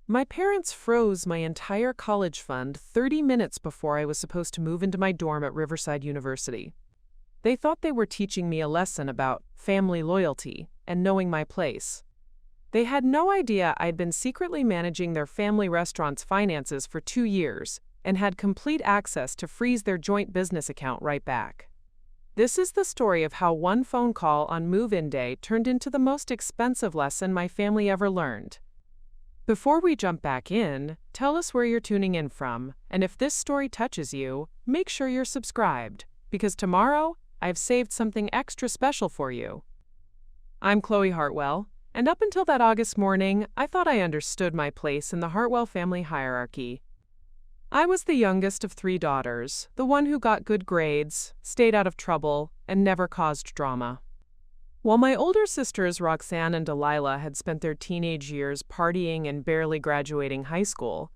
My parents froze my entire college fund 30 minutes before I was supposed to move into my dorm at Riverside University. They thought they were teaching me a lesson about family loyalty and knowing my place. They had no idea I'd been secretly managing their family restaurant's finances for 2 years and had complete access to freeze their joint business account right back. This is the story of how one phone call on move-in day turned into the most expensive lesson my family ever learned. Before we jump back in, tell us where you're tuning in from, and if this story touches you, make sure you're subscribed, because tomorrow, I've saved something extra special for you. I'm Chloe Hartwell, and up until that August morning, I thought I understood my place in the Hartwell family hierarchy. I was the youngest of 3 daughters, the one who got good grades, stayed out of trouble, and never caused drama. While my older sisters Roxanne and Delilah had spent their teenage years partying and barely graduating high school,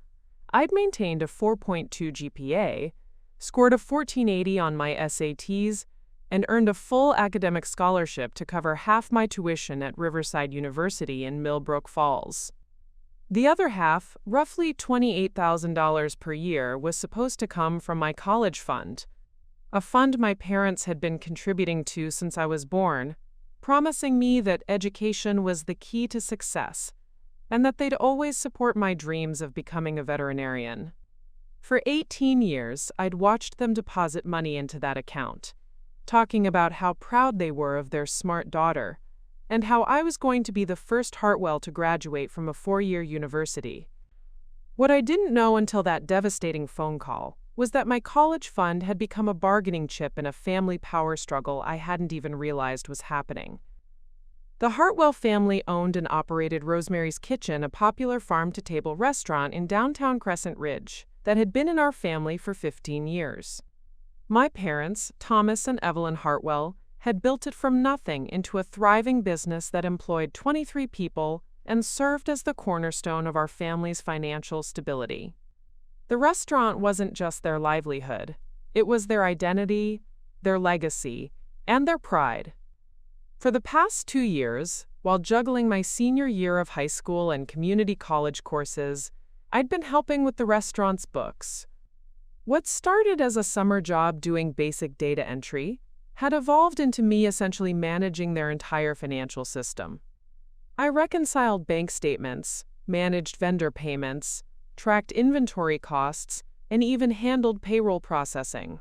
I'd maintained a 4.2 GPA, scored a 1480 on my SATs, and earned a full academic scholarship to cover half my tuition at Riverside University in Millbrook Falls. The other half, roughly $28,000 per year, was supposed to come from my college fund, a fund my parents had been contributing to since I was born, promising me that education was the key to success, and that they'd always support my dreams of becoming a veterinarian. For 18 years, I'd watched them deposit money into that account, talking about how proud they were of their smart daughter, and how I was going to be the first Hartwell to graduate from a 4-year university. What I didn't know until that devastating phone call was that my college fund had become a bargaining chip in a family power struggle I hadn't even realized was happening. The Hartwell family owned and operated Rosemary's Kitchen, a popular farm-to-table restaurant in downtown Crescent Ridge that had been in our family for 15 years. My parents, Thomas and Evelyn Hartwell, had built it from nothing into a thriving business that employed 23 people and served as the cornerstone of our family's financial stability. The restaurant wasn't just their livelihood, it was their identity, their legacy, and their pride. For the past 2 years, while juggling my senior year of high school and community college courses, I'd been helping with the restaurant's books. What started as a summer job doing basic data entry had evolved into me essentially managing their entire financial system. I reconciled bank statements, managed vendor payments, tracked inventory costs, and even handled payroll processing.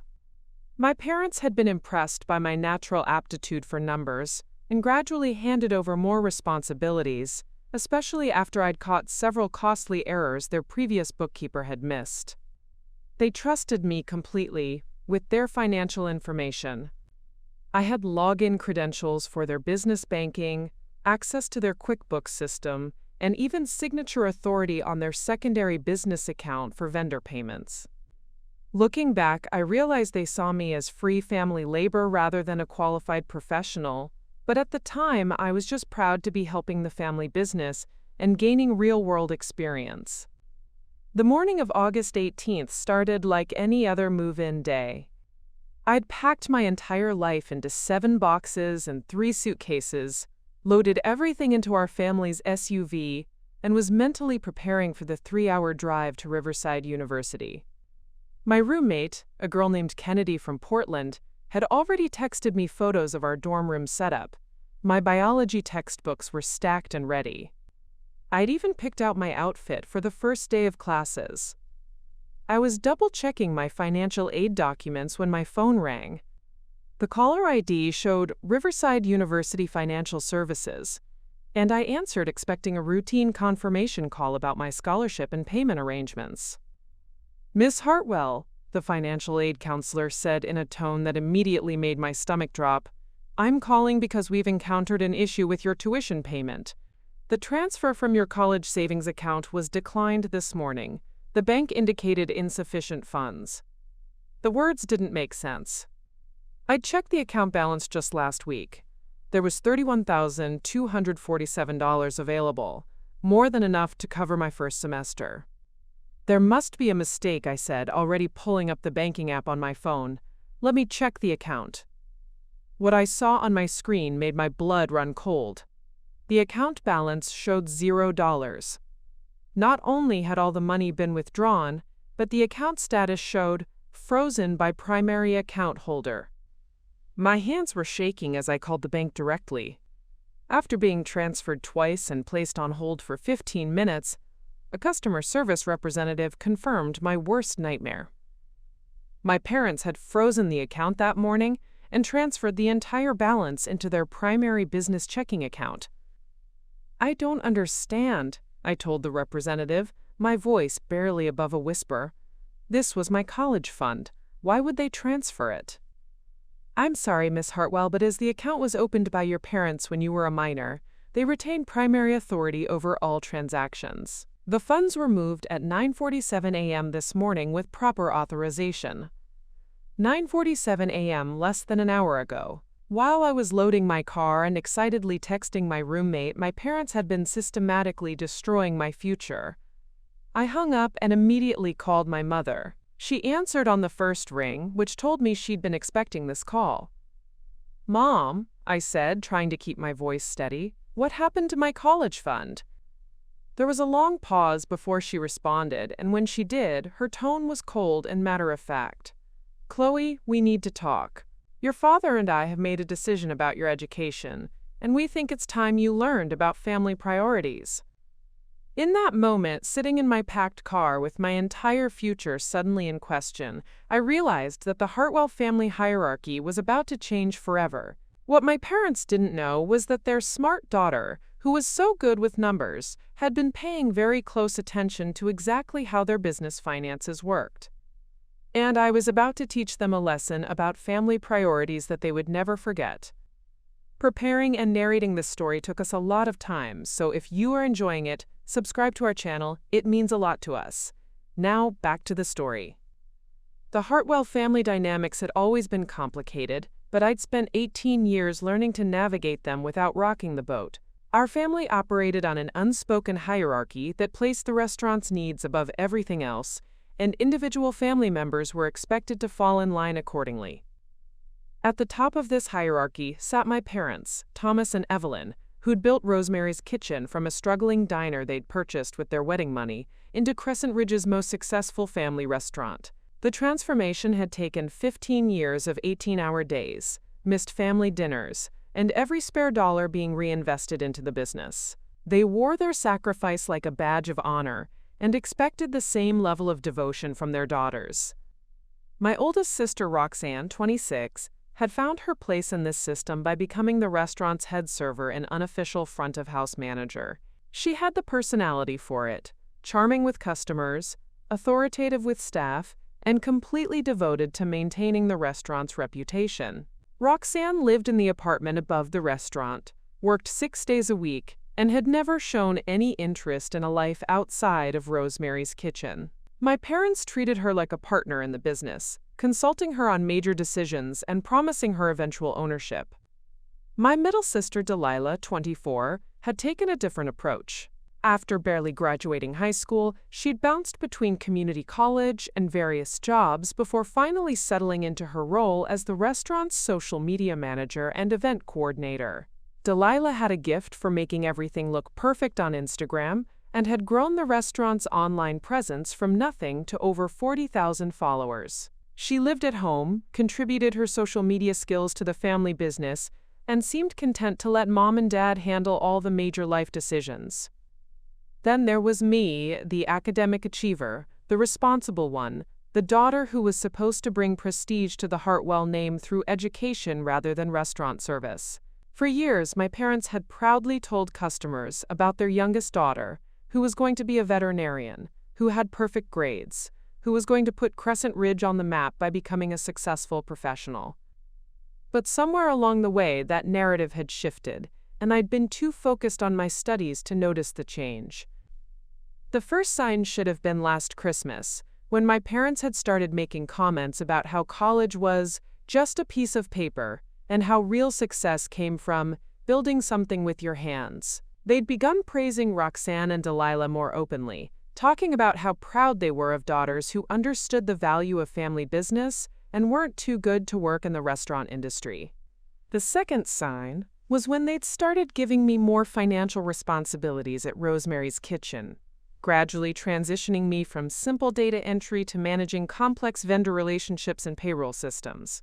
My parents had been impressed by my natural aptitude for numbers and gradually handed over more responsibilities, especially after I'd caught several costly errors their previous bookkeeper had missed. They trusted me completely with their financial information. I had login credentials for their business banking, access to their QuickBooks system, and even signature authority on their secondary business account for vendor payments. Looking back, I realized they saw me as free family labor rather than a qualified professional, but at the time I was just proud to be helping the family business and gaining real-world experience. The morning of August 18th started like any other move-in day. I'd packed my entire life into 7 boxes and 3 suitcases, loaded everything into our family's SUV, and was mentally preparing for the 3-hour drive to Riverside University. My roommate, a girl named Kennedy from Portland, had already texted me photos of our dorm room setup. My biology textbooks were stacked and ready. I'd even picked out my outfit for the first day of classes. I was double-checking my financial aid documents when my phone rang. The caller ID showed Riverside University Financial Services, and I answered expecting a routine confirmation call about my scholarship and payment arrangements. "Miss Hartwell," the financial aid counselor said in a tone that immediately made my stomach drop, "I'm calling because we've encountered an issue with your tuition payment. The transfer from your college savings account was declined this morning. The bank indicated insufficient funds." The words didn't make sense. I'd checked the account balance just last week. There was $31,247 available, more than enough to cover my first semester. "There must be a mistake," I said, already pulling up the banking app on my phone. "Let me check the account." What I saw on my screen made my blood run cold. The account balance showed $0. Not only had all the money been withdrawn, but the account status showed frozen by primary account holder. My hands were shaking as I called the bank directly. After being transferred twice and placed on hold for 15 minutes, a customer service representative confirmed my worst nightmare. My parents had frozen the account that morning and transferred the entire balance into their primary business checking account. "I don't understand," I told the representative, my voice barely above a whisper. "This was my college fund. Why would they transfer it?" "I'm sorry, Miss Hartwell, but as the account was opened by your parents when you were a minor, they retain primary authority over all transactions. The funds were moved at 9:47 a.m. this morning with proper authorization." 9:47 a.m. less than an hour ago. While I was loading my car and excitedly texting my roommate, my parents had been systematically destroying my future. I hung up and immediately called my mother. She answered on the first ring, which told me she'd been expecting this call. "Mom," I said, trying to keep my voice steady, "what happened to my college fund?" There was a long pause before she responded, and when she did, her tone was cold and matter-of-fact. "Chloe, we need to talk. Your father and I have made a decision about your education, and we think it's time you learned about family priorities." In that moment, sitting in my packed car with my entire future suddenly in question, I realized that the Hartwell family hierarchy was about to change forever. What my parents didn't know was that their smart daughter, who was so good with numbers, had been paying very close attention to exactly how their business finances worked. And I was about to teach them a lesson about family priorities that they would never forget. Preparing and narrating this story took us a lot of time, so if you are enjoying it, subscribe to our channel. It means a lot to us. Now, back to the story. The Hartwell family dynamics had always been complicated, but I'd spent 18 years learning to navigate them without rocking the boat. Our family operated on an unspoken hierarchy that placed the restaurant's needs above everything else, and individual family members were expected to fall in line accordingly. At the top of this hierarchy sat my parents, Thomas and Evelyn, who'd built Rosemary's Kitchen from a struggling diner they'd purchased with their wedding money into Crescent Ridge's most successful family restaurant. The transformation had taken 15 years of 18-hour days, missed family dinners, and every spare dollar being reinvested into the business. They wore their sacrifice like a badge of honor and expected the same level of devotion from their daughters. My oldest sister, Roxanne, 26, had found her place in this system by becoming the restaurant's head server and unofficial front-of-house manager. She had the personality for it, charming with customers, authoritative with staff, and completely devoted to maintaining the restaurant's reputation. Roxanne lived in the apartment above the restaurant, worked 6 days a week, and had never shown any interest in a life outside of Rosemary's Kitchen. My parents treated her like a partner in the business, consulting her on major decisions and promising her eventual ownership. My middle sister, Delilah, 24, had taken a different approach. After barely graduating high school, she'd bounced between community college and various jobs before finally settling into her role as the restaurant's social media manager and event coordinator. Delilah had a gift for making everything look perfect on Instagram and had grown the restaurant's online presence from nothing to over 40,000 followers. She lived at home, contributed her social media skills to the family business, and seemed content to let Mom and Dad handle all the major life decisions. Then there was me, the academic achiever, the responsible one, the daughter who was supposed to bring prestige to the Hartwell name through education rather than restaurant service. For years, my parents had proudly told customers about their youngest daughter, who was going to be a veterinarian, who had perfect grades, who was going to put Crescent Ridge on the map by becoming a successful professional. But somewhere along the way, that narrative had shifted, and I'd been too focused on my studies to notice the change. The first sign should have been last Christmas, when my parents had started making comments about how college was just a piece of paper and how real success came from building something with your hands. They'd begun praising Roxanne and Delilah more openly, talking about how proud they were of daughters who understood the value of family business and weren't too good to work in the restaurant industry. The second sign was when they'd started giving me more financial responsibilities at Rosemary's Kitchen. gradually transitioning me from simple data entry to managing complex vendor relationships and payroll systems.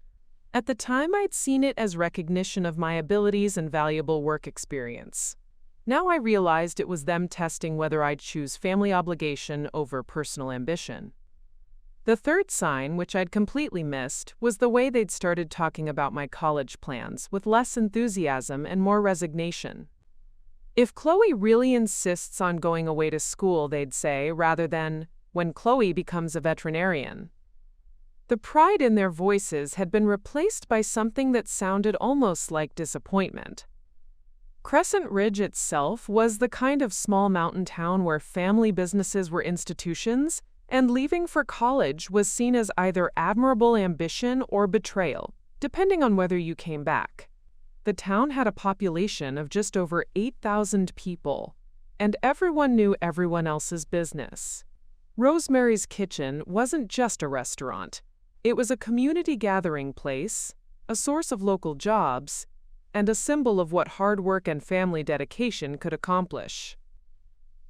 At the time, I'd seen it as recognition of my abilities and valuable work experience. Now I realized it was them testing whether I'd choose family obligation over personal ambition. The third sign, which I'd completely missed, was the way they'd started talking about my college plans with less enthusiasm and more resignation. If Chloe really insists on going away to school, they'd say, rather than, when Chloe becomes a veterinarian. The pride in their voices had been replaced by something that sounded almost like disappointment. Crescent Ridge itself was the kind of small mountain town where family businesses were institutions, and leaving for college was seen as either admirable ambition or betrayal, depending on whether you came back. The town had a population of just over 8,000 people, and everyone knew everyone else's business. Rosemary's Kitchen wasn't just a restaurant. It was a community gathering place, a source of local jobs, and a symbol of what hard work and family dedication could accomplish.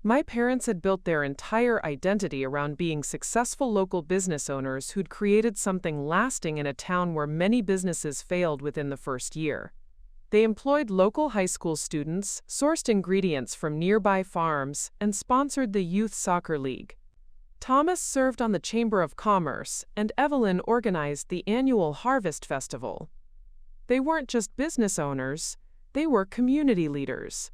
My parents had built their entire identity around being successful local business owners who'd created something lasting in a town where many businesses failed within the first year. They employed local high school students, sourced ingredients from nearby farms, and sponsored the Youth Soccer League. Thomas served on the Chamber of Commerce, and Evelyn organized the annual Harvest Festival. They weren't just business owners, they were community leaders.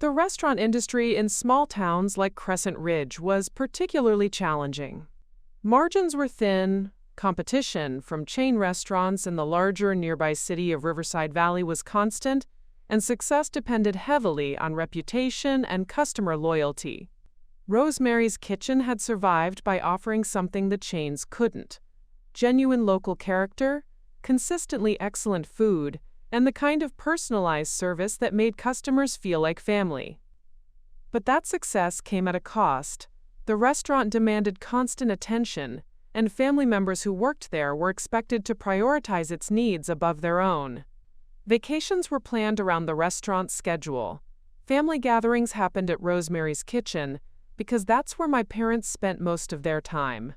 The restaurant industry in small towns like Crescent Ridge was particularly challenging. Margins were thin, competition from chain restaurants in the larger nearby city of Riverside Valley was constant, and success depended heavily on reputation and customer loyalty. Rosemary's Kitchen had survived by offering something the chains couldn't: genuine local character, consistently excellent food, and the kind of personalized service that made customers feel like family. But that success came at a cost. The restaurant demanded constant attention, and family members who worked there were expected to prioritize its needs above their own. Vacations were planned around the restaurant's schedule. Family gatherings happened at Rosemary's Kitchen because that's where my parents spent most of their time.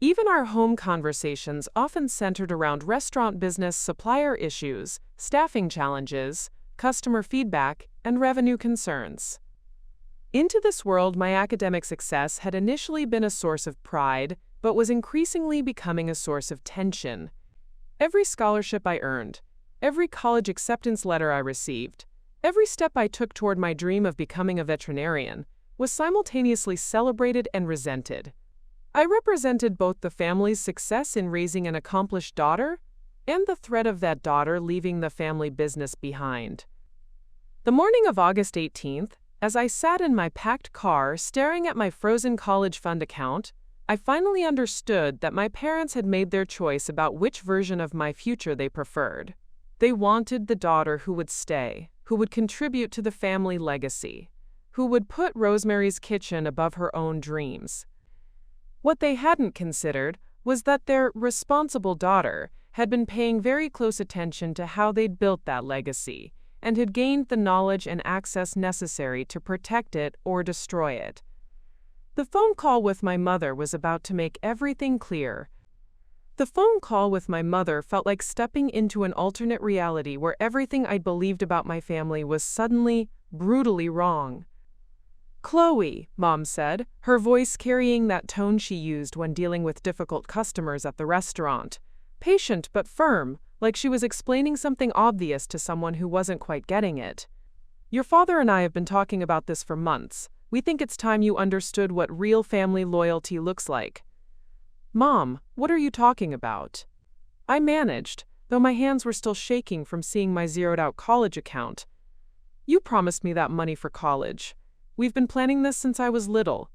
Even our home conversations often centered around restaurant business supplier issues, staffing challenges, customer feedback, and revenue concerns. Into this world, my academic success had initially been a source of pride, but was increasingly becoming a source of tension. Every scholarship I earned, every college acceptance letter I received, every step I took toward my dream of becoming a veterinarian was simultaneously celebrated and resented. I represented both the family's success in raising an accomplished daughter and the threat of that daughter leaving the family business behind. The morning of August 18th, as I sat in my packed car staring at my frozen college fund account, I finally understood that my parents had made their choice about which version of my future they preferred. They wanted the daughter who would stay, who would contribute to the family legacy, who would put Rosemary's Kitchen above her own dreams. What they hadn't considered was that their responsible daughter had been paying very close attention to how they'd built that legacy and had gained the knowledge and access necessary to protect it or destroy it. The phone call with my mother was about to make everything clear. The phone call with my mother felt like stepping into an alternate reality where everything I'd believed about my family was suddenly, brutally wrong. "Chloe," Mom said, her voice carrying that tone she used when dealing with difficult customers at the restaurant. Patient but firm, like she was explaining something obvious to someone who wasn't quite getting it. "Your father and I have been talking about this for months. We think it's time you understood what real family loyalty looks like." "Mom, what are you talking about?" I managed, though my hands were still shaking from seeing my zeroed-out college account. "You promised me that money for college. We've been planning this since I was little.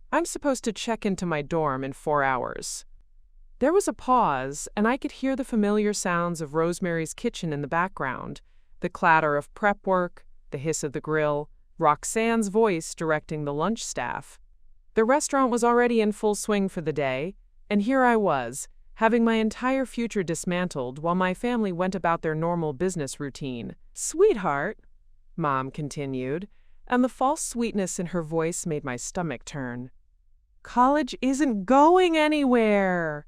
I'm supposed to check into my dorm in 4 hours." There was a pause, and I could hear the familiar sounds of Rosemary's Kitchen in the background, the clatter of prep work, the hiss of the grill, Roxanne's voice directing the lunch staff. The restaurant was already in full swing for the day, and here I was, having my entire future dismantled while my family went about their normal business routine. "Sweetheart," Mom continued, and the false sweetness in her voice made my stomach turn. "College isn't going anywhere,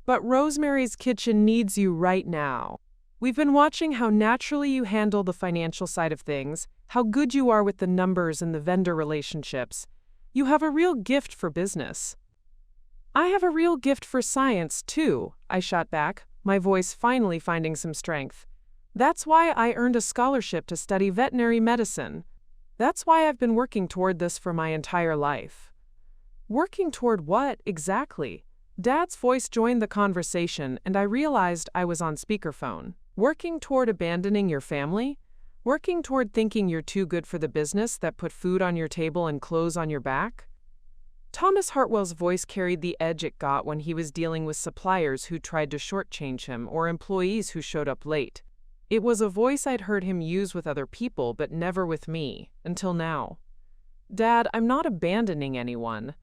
but Rosemary's Kitchen needs you right now. We've been watching how naturally you handle the financial side of things, how good you are with the numbers and the vendor relationships. You have a real gift for business." "I have a real gift for science, too," I shot back, my voice finally finding some strength. "That's why I earned a scholarship to study veterinary medicine. That's why I've been working toward this for my entire life." "Working toward what, exactly?" Dad's voice joined the conversation, and I realized I was on speakerphone. "Working toward abandoning your family? Working toward thinking you're too good for the business that put food on your table and clothes on your back?" Thomas Hartwell's voice carried the edge it got when he was dealing with suppliers who tried to shortchange him or employees who showed up late. It was a voice I'd heard him use with other people, but never with me, until now. "Dad, I'm not abandoning anyone.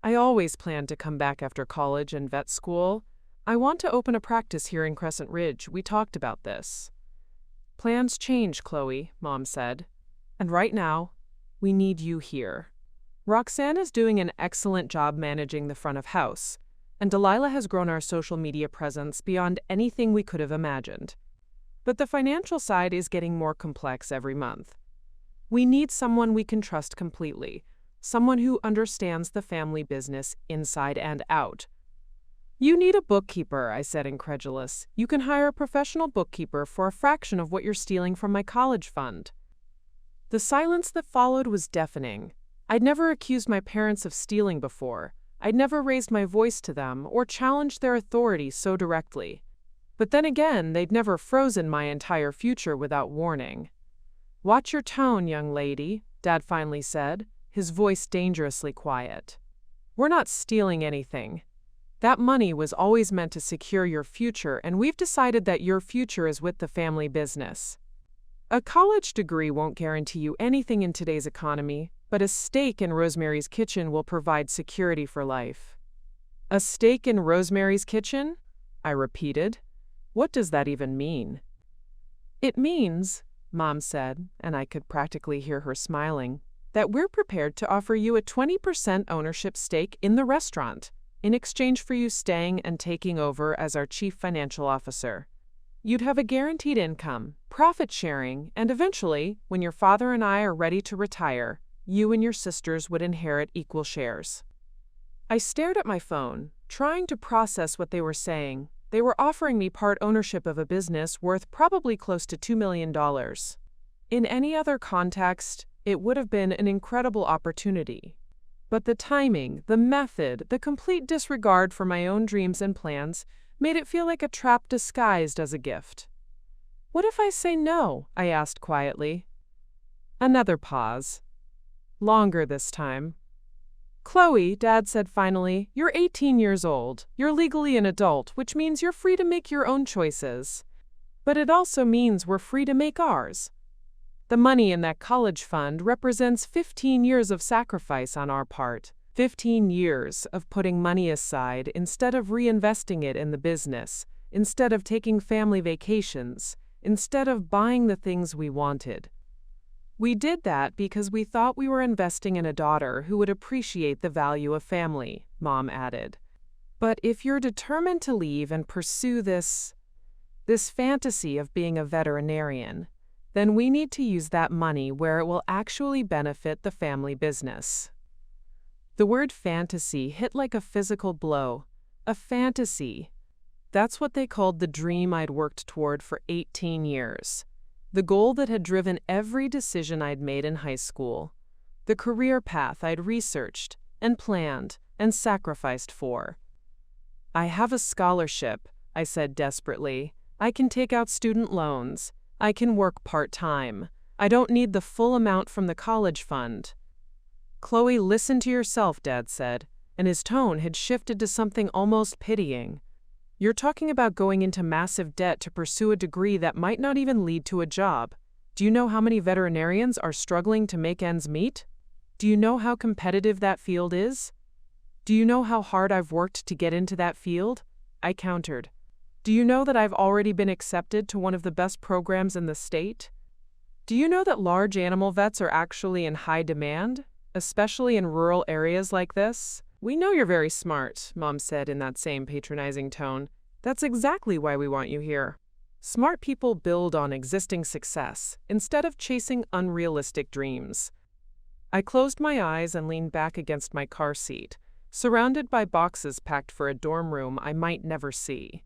I always planned to come back after college and vet school. I want to open a practice here in Crescent Ridge. We talked about this." "Plans change, Chloe," Mom said. "And right now, we need you here. Roxanne is doing an excellent job managing the front of house, and Delilah has grown our social media presence beyond anything we could have imagined. But the financial side is getting more complex every month. We need someone we can trust completely, someone who understands the family business inside and out." "You need a bookkeeper," I said, incredulous. "You can hire a professional bookkeeper for a fraction of what you're stealing from my college fund." The silence that followed was deafening. I'd never accused my parents of stealing before. I'd never raised my voice to them or challenged their authority so directly. But then again, they'd never frozen my entire future without warning. "Watch your tone, young lady," Dad finally said, his voice dangerously quiet. "We're not stealing anything. That money was always meant to secure your future, and we've decided that your future is with the family business. A college degree won't guarantee you anything in today's economy, but a stake in Rosemary's Kitchen will provide security for life." "A stake in Rosemary's Kitchen?" I repeated. "What does that even mean?" "It means," Mom said, and I could practically hear her smiling, "that we're prepared to offer you a 20% ownership stake in the restaurant in exchange for you staying and taking over as our chief financial officer. You'd have a guaranteed income, profit sharing, and eventually, when your father and I are ready to retire, you and your sisters would inherit equal shares." I stared at my phone, trying to process what they were saying. They were offering me part ownership of a business worth probably close to $2 million. In any other context, it would have been an incredible opportunity. But the timing, the method, the complete disregard for my own dreams and plans made it feel like a trap disguised as a gift. "What if I say no?" I asked quietly. Another pause. Longer this time. "Chloe," Dad said finally, "you're 18 years old. You're legally an adult, which means you're free to make your own choices. But it also means we're free to make ours. The money in that college fund represents 15 years of sacrifice on our part, 15 years of putting money aside instead of reinvesting it in the business, instead of taking family vacations, instead of buying the things we wanted. We did that because we thought we were investing in a daughter who would appreciate the value of family," Mom added. "But if you're determined to leave and pursue this fantasy of being a veterinarian, then we need to use that money where it will actually benefit the family business." The word fantasy hit like a physical blow. A fantasy. That's what they called the dream I'd worked toward for 18 years. The goal that had driven every decision I'd made in high school. The career path I'd researched and planned and sacrificed for. "I have a scholarship," I said desperately. "I can take out student loans. I can work part-time. I don't need the full amount from the college fund." "Chloe, listen to yourself," Dad said, and his tone had shifted to something almost pitying. "You're talking about going into massive debt to pursue a degree that might not even lead to a job. Do you know how many veterinarians are struggling to make ends meet? Do you know how competitive that field is? Do you know how hard I've worked to get into that field?" I countered. "Do you know that I've already been accepted to one of the best programs in the state?" Do you know that large animal vets are actually in high demand, especially in rural areas like this? We know you're very smart, Mom said in that same patronizing tone. That's exactly why we want you here. Smart people build on existing success instead of chasing unrealistic dreams. I closed my eyes and leaned back against my car seat, surrounded by boxes packed for a dorm room I might never see.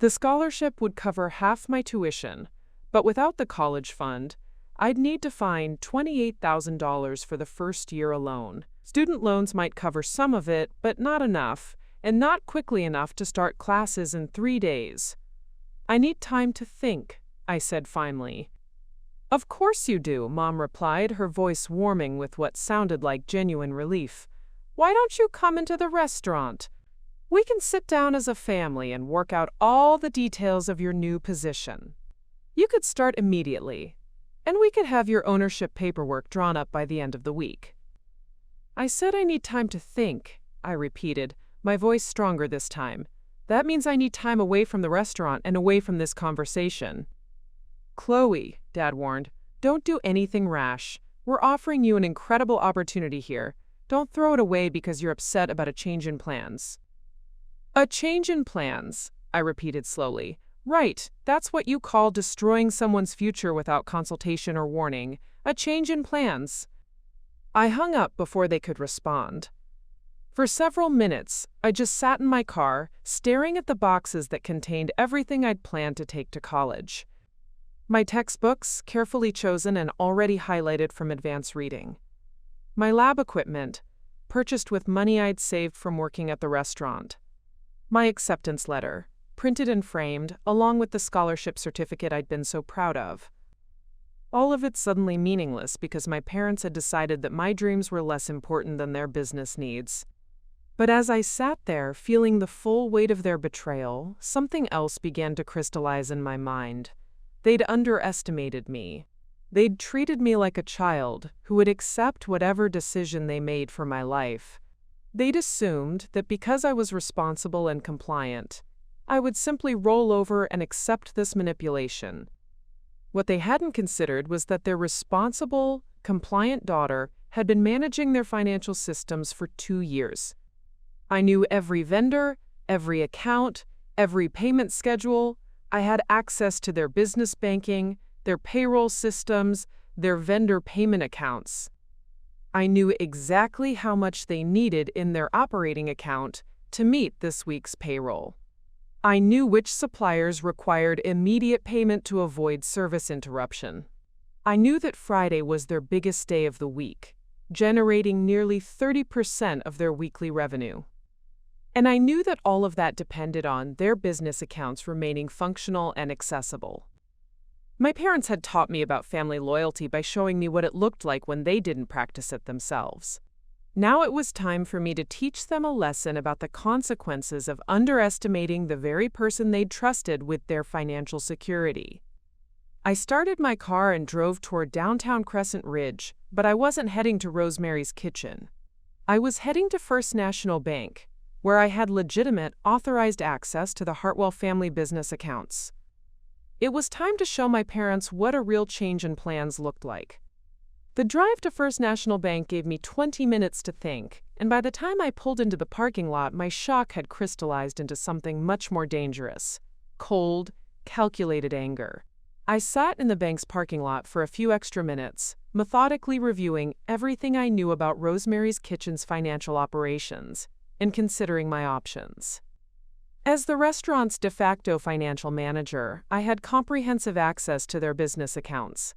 The scholarship would cover half my tuition, but without the college fund, I'd need to find $28,000 for the first year alone. Student loans might cover some of it, but not enough, and not quickly enough to start classes in 3 days. I need time to think, I said finally. Of course you do, Mom replied, her voice warming with what sounded like genuine relief. Why don't you come into the restaurant? We can sit down as a family and work out all the details of your new position. You could start immediately, and we could have your ownership paperwork drawn up by the end of the week. I said I need time to think, I repeated, my voice stronger this time. That means I need time away from the restaurant and away from this conversation. Chloe, Dad warned, don't do anything rash. We're offering you an incredible opportunity here. Don't throw it away because you're upset about a change in plans. A change in plans, I repeated slowly. Right, that's what you call destroying someone's future without consultation or warning. A change in plans. I hung up before they could respond. For several minutes, I just sat in my car, staring at the boxes that contained everything I'd planned to take to college. My textbooks, carefully chosen and already highlighted from advanced reading. My lab equipment, purchased with money I'd saved from working at the restaurant. My acceptance letter, printed and framed, along with the scholarship certificate I'd been so proud of. All of it suddenly meaningless because my parents had decided that my dreams were less important than their business needs. But as I sat there, feeling the full weight of their betrayal, something else began to crystallize in my mind. They'd underestimated me. They'd treated me like a child who would accept whatever decision they made for my life. They'd assumed that because I was responsible and compliant, I would simply roll over and accept this manipulation. What they hadn't considered was that their responsible, compliant daughter had been managing their financial systems for 2 years. I knew every vendor, every account, every payment schedule. I had access to their business banking, their payroll systems, their vendor payment accounts. I knew exactly how much they needed in their operating account to meet this week's payroll. I knew which suppliers required immediate payment to avoid service interruption. I knew that Friday was their biggest day of the week, generating nearly 30% of their weekly revenue. And I knew that all of that depended on their business accounts remaining functional and accessible. My parents had taught me about family loyalty by showing me what it looked like when they didn't practice it themselves. Now it was time for me to teach them a lesson about the consequences of underestimating the very person they'd trusted with their financial security. I started my car and drove toward downtown Crescent Ridge, but I wasn't heading to Rosemary's Kitchen. I was heading to First National Bank, where I had legitimate, authorized access to the Hartwell family business accounts. It was time to show my parents what a real change in plans looked like. The drive to First National Bank gave me 20 minutes to think, and by the time I pulled into the parking lot, my shock had crystallized into something much more dangerous: cold, calculated anger. I sat in the bank's parking lot for a few extra minutes, methodically reviewing everything I knew about Rosemary's Kitchen's financial operations and considering my options. As the restaurant's de facto financial manager, I had comprehensive access to their business accounts.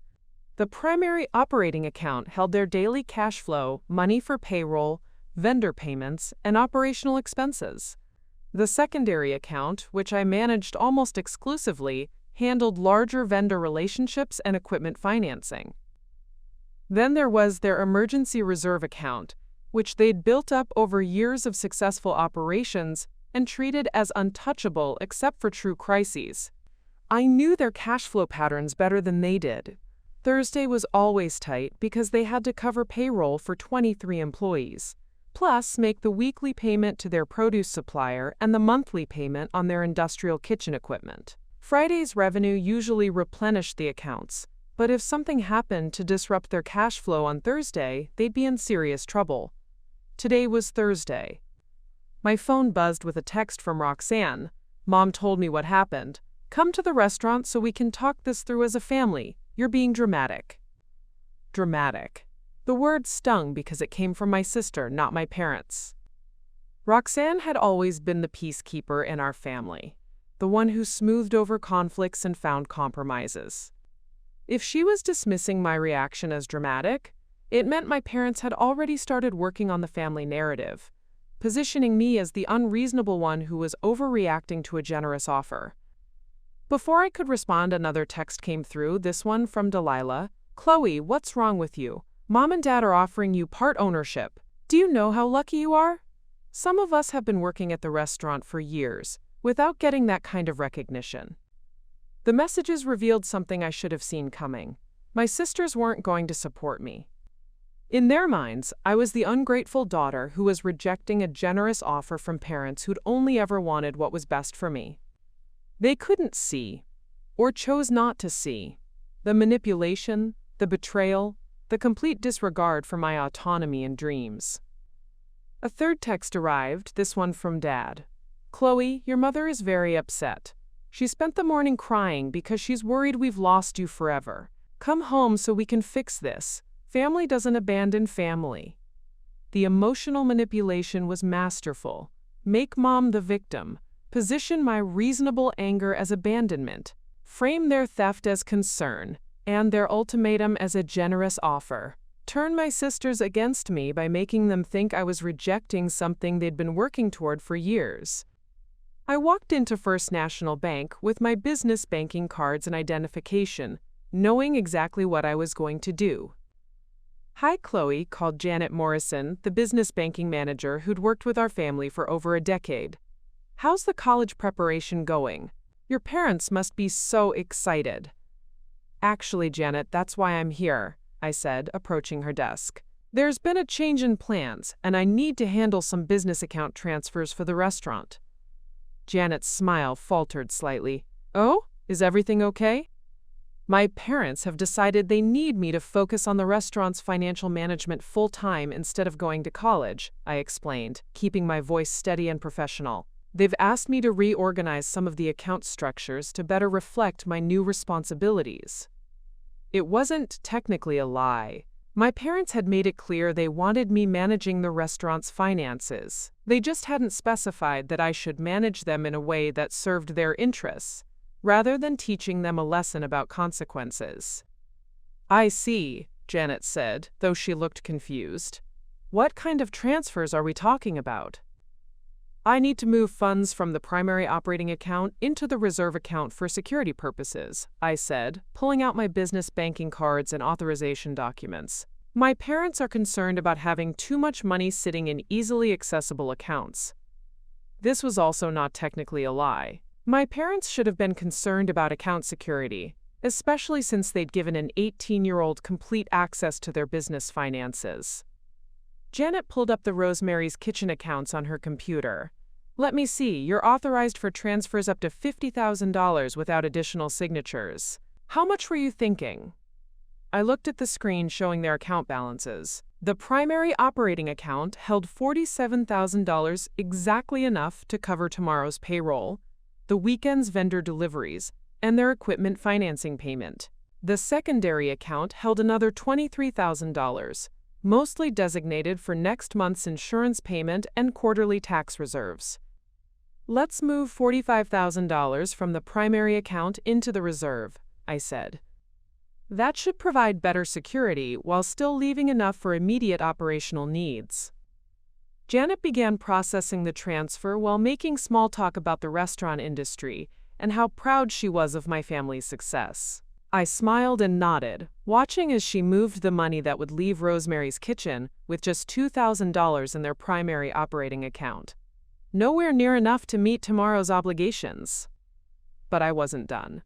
The primary operating account held their daily cash flow, money for payroll, vendor payments, and operational expenses. The secondary account, which I managed almost exclusively, handled larger vendor relationships and equipment financing. Then there was their emergency reserve account, which they'd built up over years of successful operations and treated as untouchable except for true crises. I knew their cash flow patterns better than they did. Thursday was always tight because they had to cover payroll for 23 employees, plus make the weekly payment to their produce supplier and the monthly payment on their industrial kitchen equipment. Friday's revenue usually replenished the accounts, But if something happened to disrupt their cash flow on Thursday, they'd be in serious trouble. Today was Thursday. My phone buzzed with a text from Roxanne. "Mom told me what happened. Come to the restaurant so we can talk this through as a family. You're being dramatic." Dramatic. The word stung because it came from my sister, not my parents. Roxanne had always been the peacekeeper in our family, the one who smoothed over conflicts and found compromises. If she was dismissing my reaction as dramatic, it meant my parents had already started working on the family narrative, positioning me as the unreasonable one who was overreacting to a generous offer. Before I could respond, another text came through, this one from Delilah. "Chloe, what's wrong with you? Mom and Dad are offering you part ownership. Do you know how lucky you are? Some of us have been working at the restaurant for years without getting that kind of recognition." The messages revealed something I should have seen coming. My sisters weren't going to support me. In their minds, I was the ungrateful daughter who was rejecting a generous offer from parents who'd only ever wanted what was best for me. They couldn't see, or chose not to see, the manipulation, the betrayal, the complete disregard for my autonomy and dreams. A third text arrived, this one from Dad. "Chloe, your mother is very upset. She spent the morning crying because she's worried we've lost you forever. Come home so we can fix this. Family doesn't abandon family." The emotional manipulation was masterful. Make Mom the victim. Position my reasonable anger as abandonment. Frame their theft as concern, and their ultimatum as a generous offer. Turn my sisters against me by making them think I was rejecting something they'd been working toward for years. I walked into First National Bank with my business banking cards and identification, knowing exactly what I was going to do. "Hi, Chloe," called Janet Morrison, the business banking manager who'd worked with our family for over a decade. "How's the college preparation going? Your parents must be so excited." "Actually, Janet, that's why I'm here," I said, approaching her desk. "There's been a change in plans, and I need to handle some business account transfers for the restaurant." Janet's smile faltered slightly. "Oh, is everything okay?" "My parents have decided they need me to focus on the restaurant's financial management full-time instead of going to college," I explained, keeping my voice steady and professional. "They've asked me to reorganize some of the account structures to better reflect my new responsibilities." It wasn't technically a lie. My parents had made it clear they wanted me managing the restaurant's finances. They just hadn't specified that I should manage them in a way that served their interests, rather than teaching them a lesson about consequences. "I see," Janet said, though she looked confused. "What kind of transfers are we talking about?" "I need to move funds from the primary operating account into the reserve account for security purposes," I said, pulling out my business banking cards and authorization documents. "My parents are concerned about having too much money sitting in easily accessible accounts." This was also not technically a lie. My parents should have been concerned about account security, especially since they'd given an 18-year-old complete access to their business finances. Janet pulled up the Rosemary's Kitchen accounts on her computer. "Let me see, you're authorized for transfers up to $50,000 without additional signatures. How much were you thinking?" I looked at the screen showing their account balances. The primary operating account held $47,000, exactly enough to cover tomorrow's payroll, the weekend's vendor deliveries, and their equipment financing payment. The secondary account held another $23,000, mostly designated for next month's insurance payment and quarterly tax reserves. "Let's move $45,000 from the primary account into the reserve," I said. "That should provide better security while still leaving enough for immediate operational needs." Janet began processing the transfer while making small talk about the restaurant industry and how proud she was of my family's success. I smiled and nodded, watching as she moved the money that would leave Rosemary's Kitchen with just $2,000 in their primary operating account. Nowhere near enough to meet tomorrow's obligations. But I wasn't done.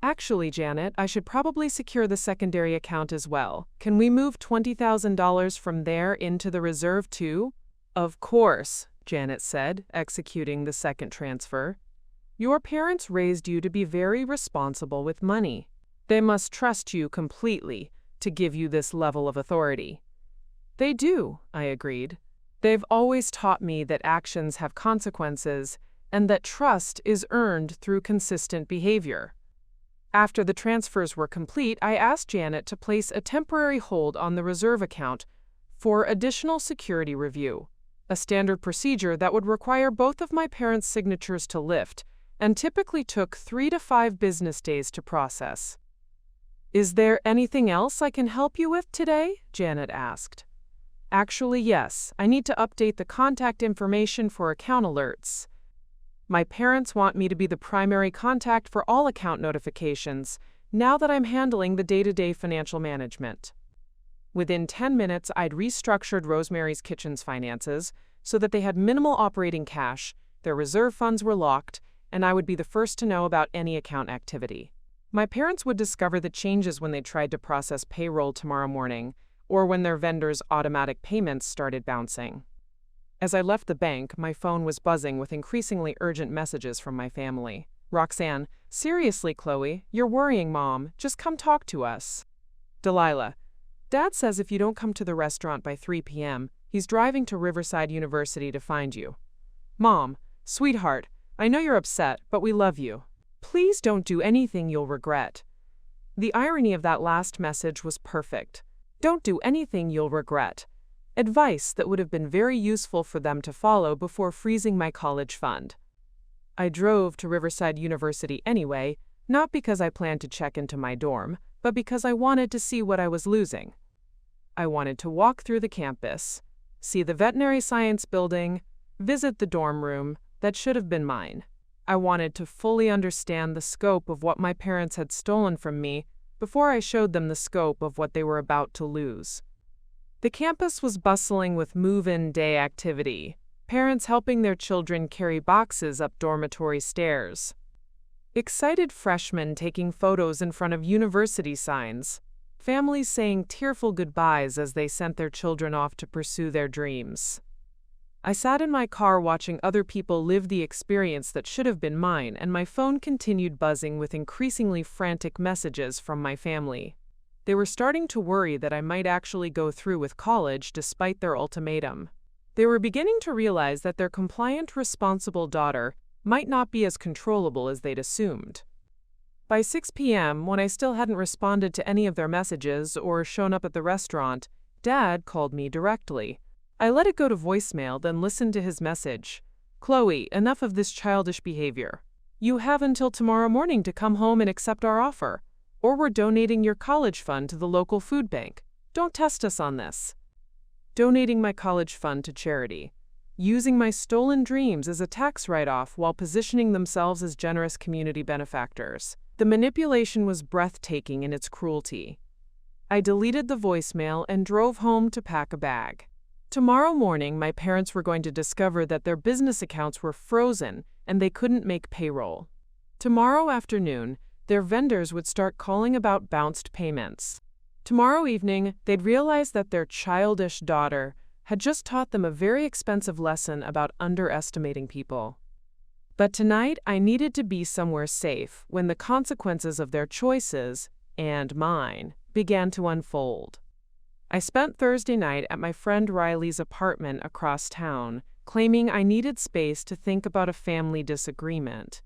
"Actually, Janet, I should probably secure the secondary account as well. Can we move $20,000 from there into the reserve too?" "Of course," Janet said, executing the second transfer. "Your parents raised you to be very responsible with money. They must trust you completely to give you this level of authority. They do, I agreed. They've always taught me that actions have consequences and that trust is earned through consistent behavior. After the transfers were complete, I asked Janet to place a temporary hold on the reserve account for additional security review, a standard procedure that would require both of my parents' signatures to lift and typically took 3 to 5 business days to process. "Is there anything else I can help you with today?" Janet asked. "Actually, yes. I need to update the contact information for account alerts. My parents want me to be the primary contact for all account notifications now that I'm handling the day-to-day financial management." Within 10 minutes, I'd restructured Rosemary's Kitchen's finances so that they had minimal operating cash, their reserve funds were locked, and I would be the first to know about any account activity. My parents would discover the changes when they tried to process payroll tomorrow morning, or when their vendors' automatic payments started bouncing. As I left the bank, my phone was buzzing with increasingly urgent messages from my family. Roxanne, "Seriously, Chloe, you're worrying Mom. Just come talk to us." Delilah, "Dad says if you don't come to the restaurant by 3 p.m., he's driving to Riverside University to find you." Mom, "Sweetheart, I know you're upset, but we love you. Please don't do anything you'll regret." The irony of that last message was perfect. Don't do anything you'll regret. Advice that would have been very useful for them to follow before freezing my college fund. I drove to Riverside University anyway, not because I planned to check into my dorm, but because I wanted to see what I was losing. I wanted to walk through the campus, see the veterinary science building, visit the dorm room that should have been mine. I wanted to fully understand the scope of what my parents had stolen from me before I showed them the scope of what they were about to lose. The campus was bustling with move-in day activity, parents helping their children carry boxes up dormitory stairs, excited freshmen taking photos in front of university signs, families saying tearful goodbyes as they sent their children off to pursue their dreams. I sat in my car watching other people live the experience that should have been mine, and my phone continued buzzing with increasingly frantic messages from my family. They were starting to worry that I might actually go through with college despite their ultimatum. They were beginning to realize that their compliant, responsible daughter might not be as controllable as they'd assumed. By 6 p.m., when I still hadn't responded to any of their messages or shown up at the restaurant, Dad called me directly. I let it go to voicemail, then listened to his message. "Chloe, enough of this childish behavior. You have until tomorrow morning to come home and accept our offer, or we're donating your college fund to the local food bank. Don't test us on this." Donating my college fund to charity. Using my stolen dreams as a tax write-off while positioning themselves as generous community benefactors. The manipulation was breathtaking in its cruelty. I deleted the voicemail and drove home to pack a bag. Tomorrow morning, my parents were going to discover that their business accounts were frozen and they couldn't make payroll. Tomorrow afternoon, their vendors would start calling about bounced payments. Tomorrow evening, they'd realize that their childish daughter had just taught them a very expensive lesson about underestimating people. But tonight, I needed to be somewhere safe when the consequences of their choices, and mine, began to unfold. I spent Thursday night at my friend Riley's apartment across town, claiming I needed space to think about a family disagreement.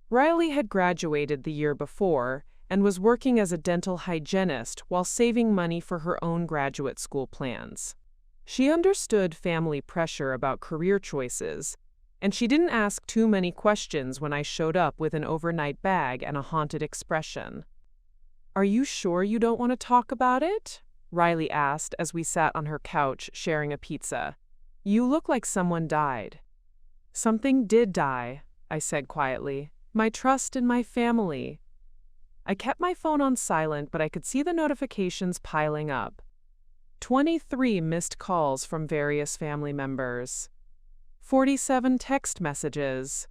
Riley had graduated the year before and was working as a dental hygienist while saving money for her own graduate school plans. She understood family pressure about career choices, and she didn't ask too many questions when I showed up with an overnight bag and a haunted expression. "Are you sure you don't want to talk about it?" Riley asked as we sat on her couch sharing a pizza. "You look like someone died." "Something did die," I said quietly. "My trust in my family." I kept my phone on silent, but I could see the notifications piling up. 23 missed calls from various family members. 47 text messages.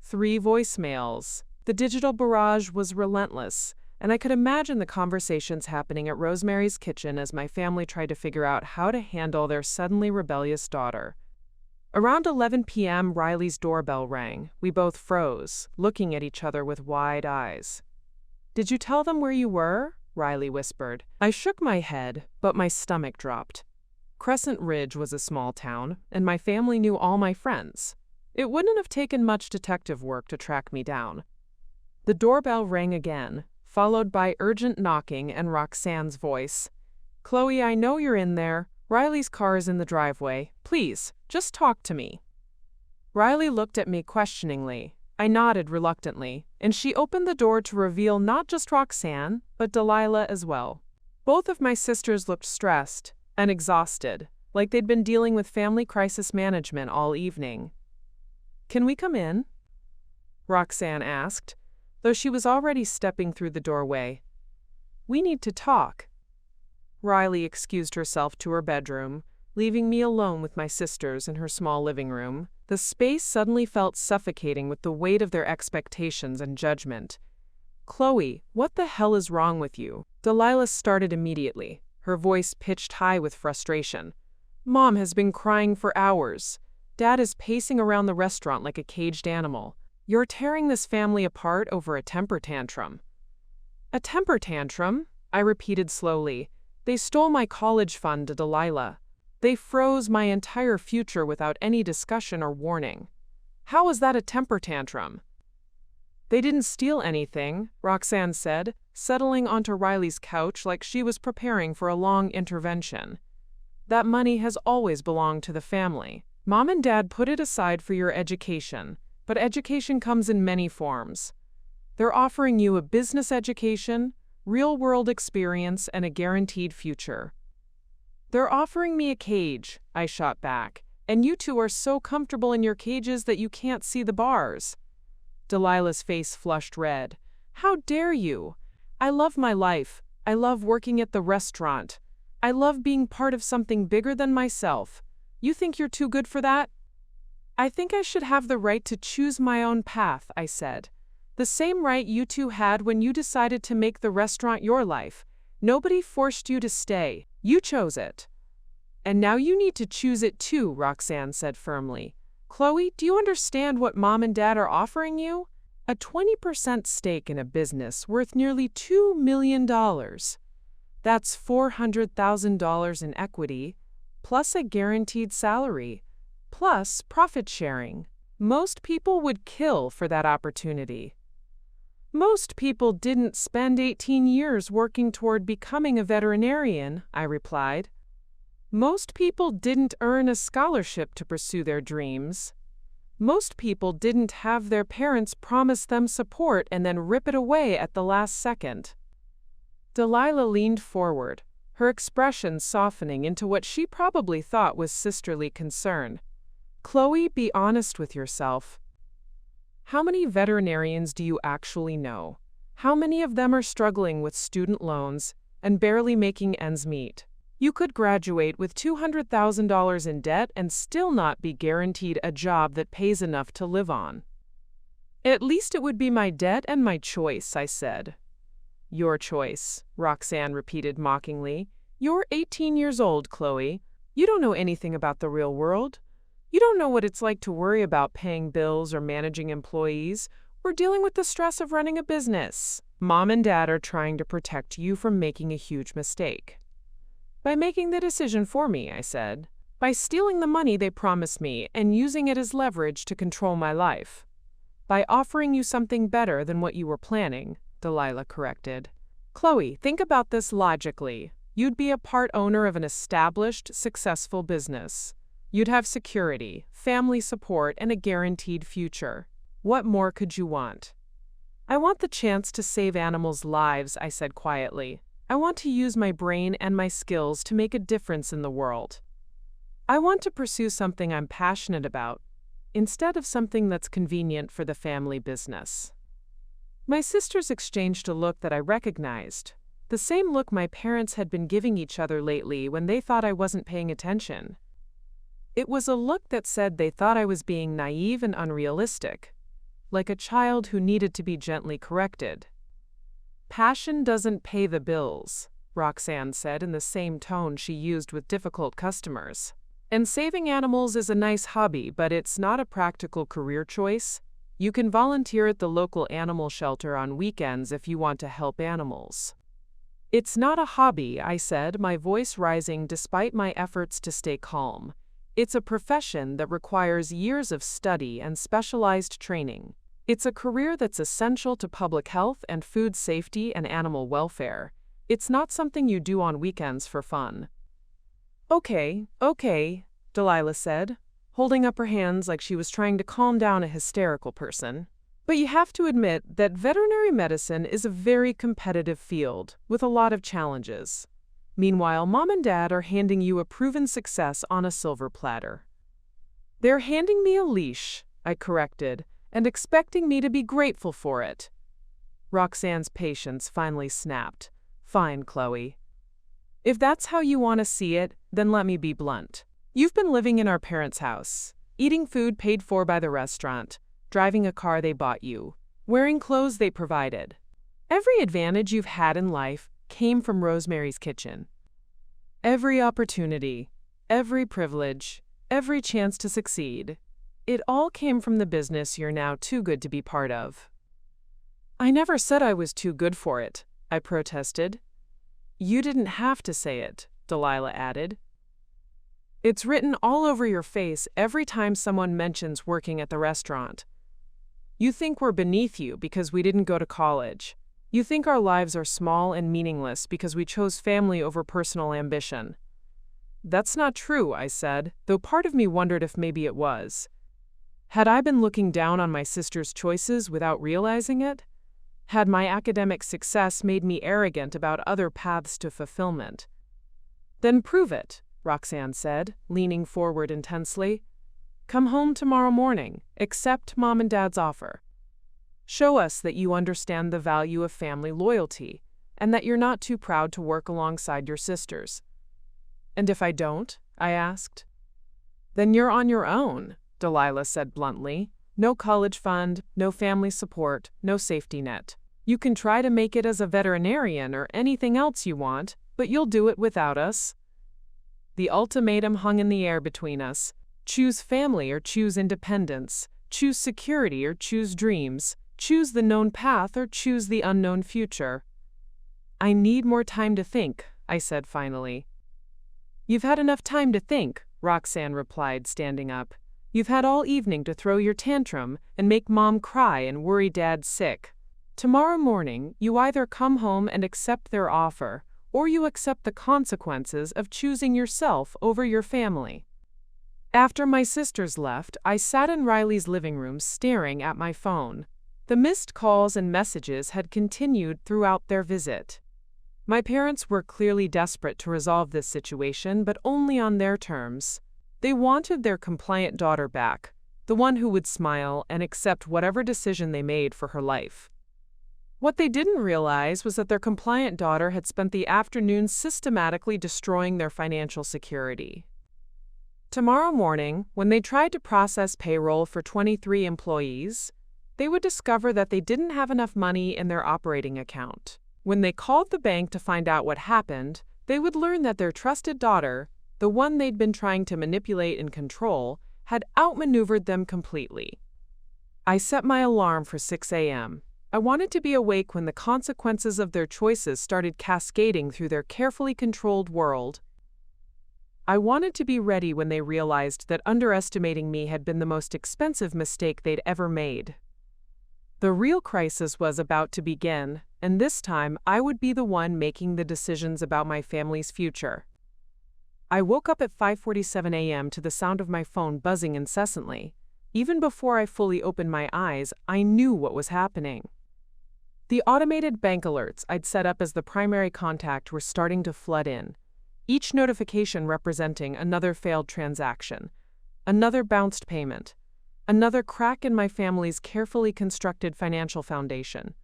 3 voicemails. The digital barrage was relentless, and I could imagine the conversations happening at Rosemary's Kitchen as my family tried to figure out how to handle their suddenly rebellious daughter. Around 11 p.m., Riley's doorbell rang. We both froze, looking at each other with wide eyes. Did you tell them where you were? Riley whispered. I shook my head, but my stomach dropped. Crescent Ridge was a small town, and my family knew all my friends. It wouldn't have taken much detective work to track me down. The doorbell rang again, followed by urgent knocking and Roxanne's voice. Chloe, I know you're in there. Riley's car is in the driveway. Please, just talk to me. Riley looked at me questioningly. I nodded reluctantly, and she opened the door to reveal not just Roxanne, but Delilah as well. Both of my sisters looked stressed and exhausted, like they'd been dealing with family crisis management all evening. Can we come in? Roxanne asked, though she was already stepping through the doorway. We need to talk. Riley excused herself to her bedroom, leaving me alone with my sisters in her small living room. The space suddenly felt suffocating with the weight of their expectations and judgment. Chloe, what the hell is wrong with you? Delilah started immediately, her voice pitched high with frustration. Mom has been crying for hours. Dad is pacing around the restaurant like a caged animal. You're tearing this family apart over a temper tantrum. A temper tantrum? I repeated slowly. They stole my college fund, Delilah. They froze my entire future without any discussion or warning. How was that a temper tantrum? They didn't steal anything, Roxanne said, settling onto Riley's couch like she was preparing for a long intervention. That money has always belonged to the family. Mom and Dad put it aside for your education, but education comes in many forms. They're offering you a business education, real-world experience, and a guaranteed future. They're offering me a cage, I shot back, and you two are so comfortable in your cages that you can't see the bars. Delilah's face flushed red. How dare you? I love my life. I love working at the restaurant. I love being part of something bigger than myself. You think you're too good for that? I think I should have the right to choose my own path, I said. The same right you two had when you decided to make the restaurant your life. Nobody forced you to stay. You chose it. And now you need to choose it too, Roxanne said firmly. Chloe, do you understand what Mom and Dad are offering you? A 20% stake in a business worth nearly $2 million. That's $400,000 in equity, plus a guaranteed salary, plus profit sharing. Most people would kill for that opportunity. Most people didn't spend 18 years working toward becoming a veterinarian, I replied. Most people didn't earn a scholarship to pursue their dreams. Most people didn't have their parents promise them support and then rip it away at the last second. Delilah leaned forward, her expression softening into what she probably thought was sisterly concern. Chloe, be honest with yourself. How many veterinarians do you actually know? How many of them are struggling with student loans and barely making ends meet? You could graduate with $200,000 in debt and still not be guaranteed a job that pays enough to live on. At least it would be my debt and my choice, I said. Your choice, Roxanne repeated mockingly. You're 18 years old, Chloe. You don't know anything about the real world. You don't know what it's like to worry about paying bills or managing employees or dealing with the stress of running a business. Mom and Dad are trying to protect you from making a huge mistake. By making the decision for me, I said. By stealing the money they promised me and using it as leverage to control my life. By offering you something better than what you were planning, Delilah corrected. Chloe, think about this logically. You'd be a part owner of an established, successful business. You'd have security, family support, and a guaranteed future. What more could you want? I want the chance to save animals' lives, I said quietly. I want to use my brain and my skills to make a difference in the world. I want to pursue something I'm passionate about, instead of something that's convenient for the family business. My sisters exchanged a look that I recognized, the same look my parents had been giving each other lately when they thought I wasn't paying attention. It was a look that said they thought I was being naive and unrealistic, like a child who needed to be gently corrected. Passion doesn't pay the bills, Roxanne said in the same tone she used with difficult customers. And saving animals is a nice hobby, but it's not a practical career choice. You can volunteer at the local animal shelter on weekends if you want to help animals." "It's not a hobby," I said, my voice rising despite my efforts to stay calm. "It's a profession that requires years of study and specialized training. It's a career that's essential to public health and food safety and animal welfare. It's not something you do on weekends for fun." Okay, Delilah said, holding up her hands like she was trying to calm down a hysterical person. "But you have to admit that veterinary medicine is a very competitive field, with a lot of challenges. Meanwhile, Mom and Dad are handing you a proven success on a silver platter." "They're handing me a leash," I corrected, "and expecting me to be grateful for it." Roxanne's patience finally snapped. "Fine, Chloe. If that's how you want to see it, then let me be blunt. You've been living in our parents' house, eating food paid for by the restaurant, driving a car they bought you, wearing clothes they provided. Every advantage you've had in life came from Rosemary's Kitchen. Every opportunity, every privilege, every chance to succeed. It all came from the business you're now too good to be part of." "I never said I was too good for it," I protested. "You didn't have to say it," Delilah added. "It's written all over your face every time someone mentions working at the restaurant. You think we're beneath you because we didn't go to college. You think our lives are small and meaningless because we chose family over personal ambition." "That's not true," I said, though part of me wondered if maybe it was. Had I been looking down on my sister's choices without realizing it? Had my academic success made me arrogant about other paths to fulfillment? "Then prove it," Roxanne said, leaning forward intensely. "Come home tomorrow morning, accept Mom and Dad's offer. Show us that you understand the value of family loyalty, and that you're not too proud to work alongside your sisters." "And if I don't?" I asked. "Then you're on your own," Delilah said bluntly. "No college fund, no family support, no safety net. You can try to make it as a veterinarian or anything else you want, but you'll do it without us." The ultimatum hung in the air between us. Choose family or choose independence. Choose security or choose dreams. Choose the known path or choose the unknown future. "I need more time to think," I said finally. "You've had enough time to think," Roxanne replied, standing up. "You've had all evening to throw your tantrum and make Mom cry and worry Dad sick. Tomorrow morning, you either come home and accept their offer, or you accept the consequences of choosing yourself over your family." After my sisters left, I sat in Riley's living room staring at my phone. The missed calls and messages had continued throughout their visit. My parents were clearly desperate to resolve this situation, but only on their terms. They wanted their compliant daughter back, the one who would smile and accept whatever decision they made for her life. What they didn't realize was that their compliant daughter had spent the afternoon systematically destroying their financial security. Tomorrow morning, when they tried to process payroll for 23 employees, they would discover that they didn't have enough money in their operating account. When they called the bank to find out what happened, they would learn that their trusted daughter, the one they'd been trying to manipulate and control, had outmaneuvered them completely. I set my alarm for 6 a.m. I wanted to be awake when the consequences of their choices started cascading through their carefully controlled world. I wanted to be ready when they realized that underestimating me had been the most expensive mistake they'd ever made. The real crisis was about to begin, and this time I would be the one making the decisions about my family's future. I woke up at 5:47 a.m. to the sound of my phone buzzing incessantly. Even before I fully opened my eyes, I knew what was happening. The automated bank alerts I'd set up as the primary contact were starting to flood in, each notification representing another failed transaction, another bounced payment, another crack in my family's carefully constructed financial foundation.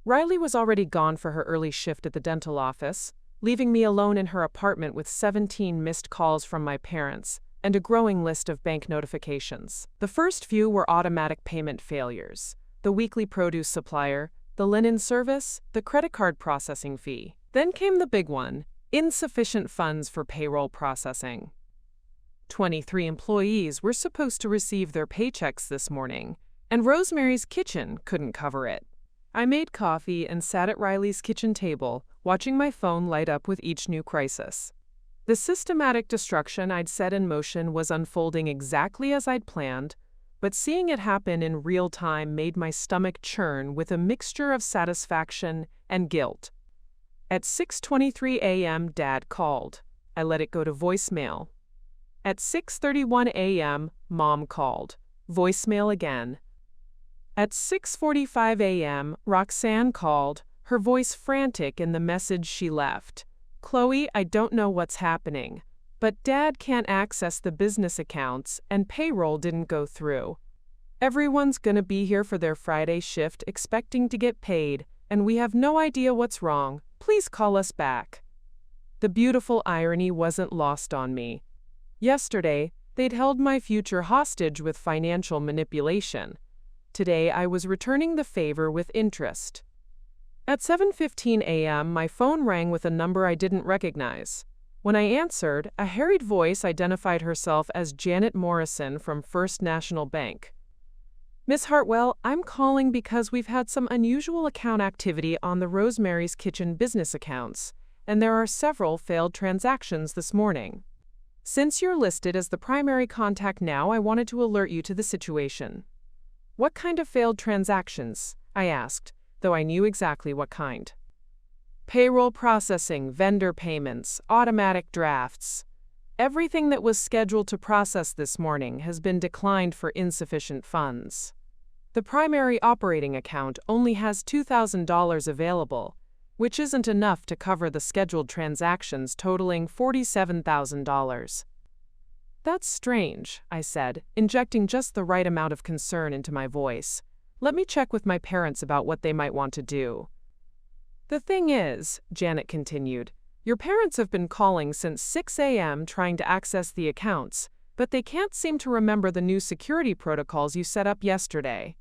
Riley was already gone for her early shift at the dental office, leaving me alone in her apartment with 17 missed calls from my parents and a growing list of bank notifications. The first few were automatic payment failures: the weekly produce supplier, the linen service, the credit card processing fee. Then came the big one: insufficient funds for payroll processing. 23 employees were supposed to receive their paychecks this morning, And Rosemary's Kitchen couldn't cover it. I made coffee and sat at Riley's kitchen table, watching my phone light up with each new crisis. The systematic destruction I'd set in motion was unfolding exactly as I'd planned, but seeing it happen in real time made my stomach churn with a mixture of satisfaction and guilt. At 6:23 a.m., Dad called. I let it go to voicemail. At 6:31 a.m., Mom called. Voicemail again. At 6:45 a.m., Roxanne called, her voice frantic in the message she left. "Chloe, I don't know what's happening, but Dad can't access the business accounts and payroll didn't go through. Everyone's gonna be here for their Friday shift expecting to get paid, and we have no idea what's wrong. Please call us back." The beautiful irony wasn't lost on me. Yesterday, they'd held my future hostage with financial manipulation. Today, I was returning the favor with interest. At 7:15 a.m., my phone rang with a number I didn't recognize. When I answered, a harried voice identified herself as Janet Morrison from First National Bank. "Miss Hartwell, I'm calling because we've had some unusual account activity on the Rosemary's Kitchen business accounts, and there are several failed transactions this morning. Since you're listed as the primary contact now, I wanted to alert you to the situation." "What kind of failed transactions?" I asked, though I knew exactly what kind. "Payroll processing, vendor payments, automatic drafts. Everything that was scheduled to process this morning has been declined for insufficient funds. The primary operating account only has $2,000 available, which isn't enough to cover the scheduled transactions totaling $47,000. "That's strange," I said, injecting just the right amount of concern into my voice. "Let me check with my parents about what they might want to do." "The thing is," Janet continued, "your parents have been calling since 6 a.m. trying to access the accounts, but they can't seem to remember the new security protocols you set up yesterday.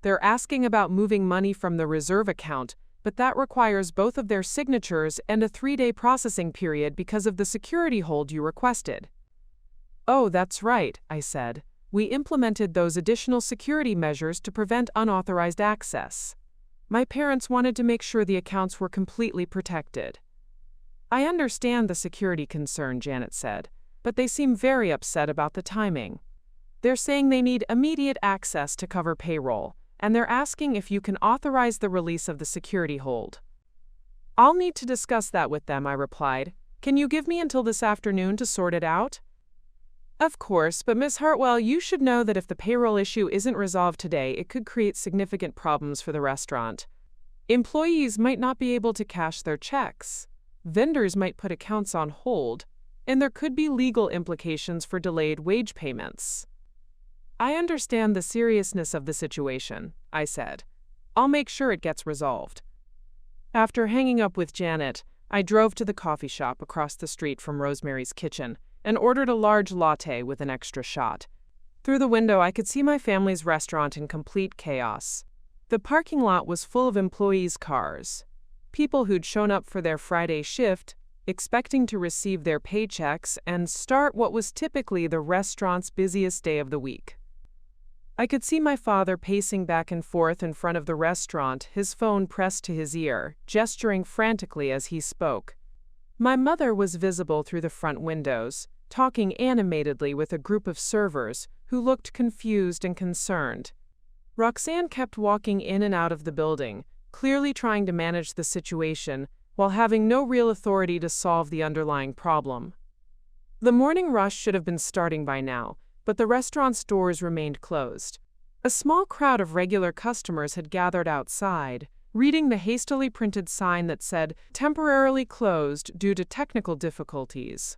They're asking about moving money from the reserve account, but that requires both of their signatures and a 3-day processing period because of the security hold you requested." "Oh, that's right," I said. "We implemented those additional security measures to prevent unauthorized access. My parents wanted to make sure the accounts were completely protected." "I understand the security concern," Janet said, "but they seem very upset about the timing. They're saying they need immediate access to cover payroll, and they're asking if you can authorize the release of the security hold." "I'll need to discuss that with them," I replied. "Can you give me until this afternoon to sort it out?" "Of course, but Miss Hartwell, you should know that if the payroll issue isn't resolved today, it could create significant problems for the restaurant. Employees might not be able to cash their checks. Vendors might put accounts on hold, and there could be legal implications for delayed wage payments." "I understand the seriousness of the situation," I said. "I'll make sure it gets resolved." After hanging up with Janet, I drove to the coffee shop across the street from Rosemary's Kitchen and ordered a large latte with an extra shot. Through the window, I could see my family's restaurant in complete chaos. The parking lot was full of employees' cars, people who'd shown up for their Friday shift, expecting to receive their paychecks and start what was typically the restaurant's busiest day of the week. I could see my father pacing back and forth in front of the restaurant, his phone pressed to his ear, gesturing frantically as he spoke. My mother was visible through the front windows, talking animatedly with a group of servers who looked confused and concerned. Roxanne kept walking in and out of the building, clearly trying to manage the situation while having no real authority to solve the underlying problem. The morning rush should have been starting by now, but the restaurant's doors remained closed. A small crowd of regular customers had gathered outside, reading the hastily printed sign that said, "Temporarily closed due to technical difficulties."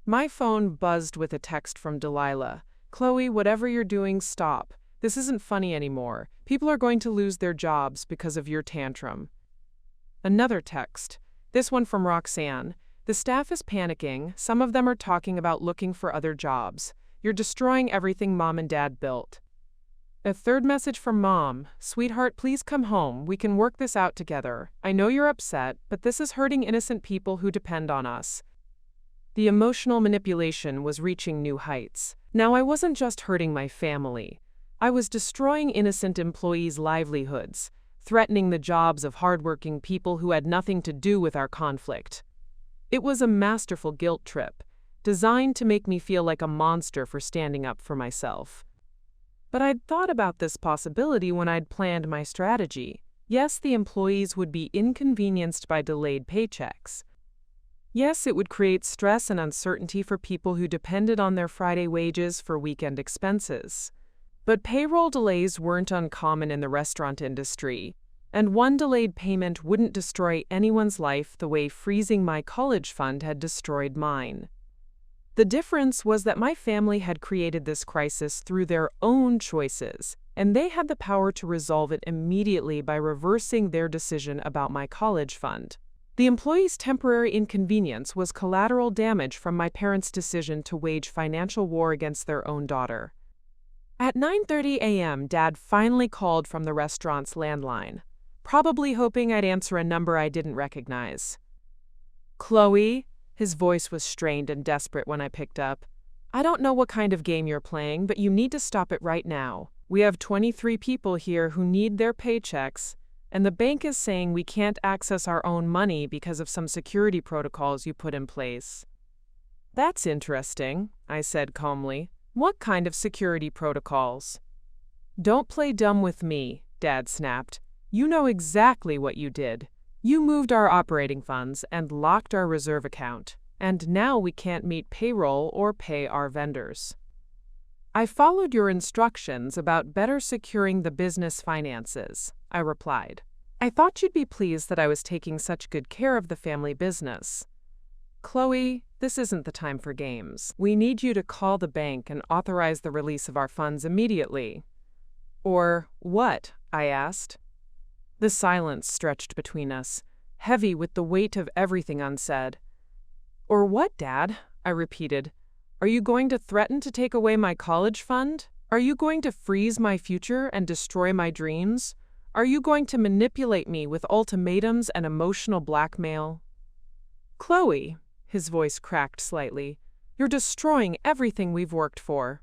My phone buzzed with a text from Delilah. "Chloe, whatever you're doing, stop. This isn't funny anymore. People are going to lose their jobs because of your tantrum." Another text, this one from Roxanne. "The staff is panicking. Some of them are talking about looking for other jobs. You're destroying everything Mom and Dad built." A third message from Mom. "Sweetheart, please come home. We can work this out together. I know you're upset, but this is hurting innocent people who depend on us." The emotional manipulation was reaching new heights. Now I wasn't just hurting my family. I was destroying innocent employees' livelihoods, threatening the jobs of hardworking people who had nothing to do with our conflict. It was a masterful guilt trip, designed to make me feel like a monster for standing up for myself. But I'd thought about this possibility when I'd planned my strategy. Yes, the employees would be inconvenienced by delayed paychecks. Yes, it would create stress and uncertainty for people who depended on their Friday wages for weekend expenses. But payroll delays weren't uncommon in the restaurant industry, and one delayed payment wouldn't destroy anyone's life the way freezing my college fund had destroyed mine. The difference was that my family had created this crisis through their own choices, and they had the power to resolve it immediately by reversing their decision about my college fund. The employee's temporary inconvenience was collateral damage from my parents' decision to wage financial war against their own daughter. At 9:30 a.m., Dad finally called from the restaurant's landline, probably hoping I'd answer a number I didn't recognize. "Chloe," his voice was strained and desperate when I picked up. "I don't know what kind of game you're playing, but you need to stop it right now. We have 23 people here who need their paychecks, and the bank is saying we can't access our own money because of some security protocols you put in place." "That's interesting," I said calmly. "What kind of security protocols?" "Don't play dumb with me," Dad snapped. "You know exactly what you did. You moved our operating funds and locked our reserve account, and now we can't meet payroll or pay our vendors." "I followed your instructions about better securing the business finances," I replied. "I thought you'd be pleased that I was taking such good care of the family business." "Chloe, this isn't the time for games. We need you to call the bank and authorize the release of our funds immediately." "Or what?" I asked. The silence stretched between us, heavy with the weight of everything unsaid. "Or what, Dad?" I repeated. "Are you going to threaten to take away my college fund? Are you going to freeze my future and destroy my dreams? Are you going to manipulate me with ultimatums and emotional blackmail?" "Chloe," his voice cracked slightly, "you're destroying everything we've worked for.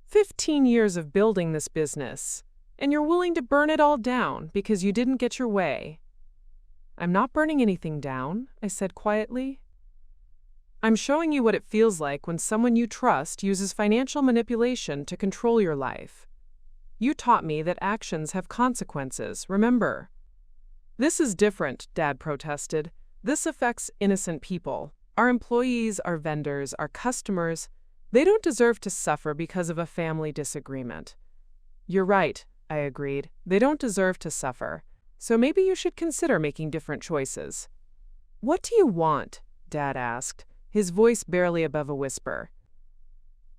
15 years of building this business, and you're willing to burn it all down because you didn't get your way." "I'm not burning anything down," I said quietly. "I'm showing you what it feels like when someone you trust uses financial manipulation to control your life. You taught me that actions have consequences, remember?" "This is different," Dad protested. "This affects innocent people. Our employees, our vendors, our customers. They don't deserve to suffer because of a family disagreement." "You're right," I agreed. "They don't deserve to suffer. So maybe you should consider making different choices." "What do you want?" Dad asked, his voice barely above a whisper.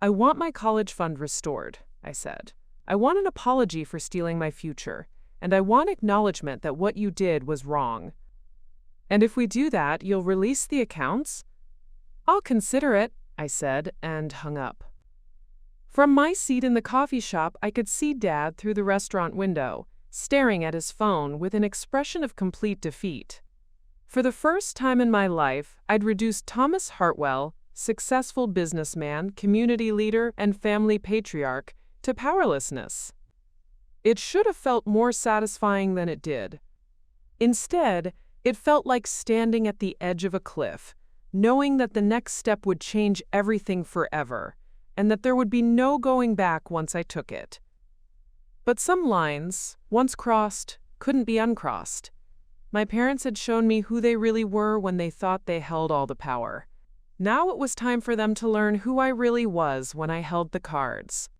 "I want my college fund restored," I said. "I want an apology for stealing my future, and I want acknowledgement that what you did was wrong." "And if we do that, you'll release the accounts?" "I'll consider it," I said, and hung up. From my seat in the coffee shop, I could see Dad through the restaurant window, staring at his phone with an expression of complete defeat. For the first time in my life, I'd reduced Thomas Hartwell, successful businessman, community leader, and family patriarch, to powerlessness. It should have felt more satisfying than it did. Instead, it felt like standing at the edge of a cliff, knowing that the next step would change everything forever, and that there would be no going back once I took it. But some lines, once crossed, couldn't be uncrossed. My parents had shown me who they really were when they thought they held all the power. Now it was time for them to learn who I really was when I held the cards.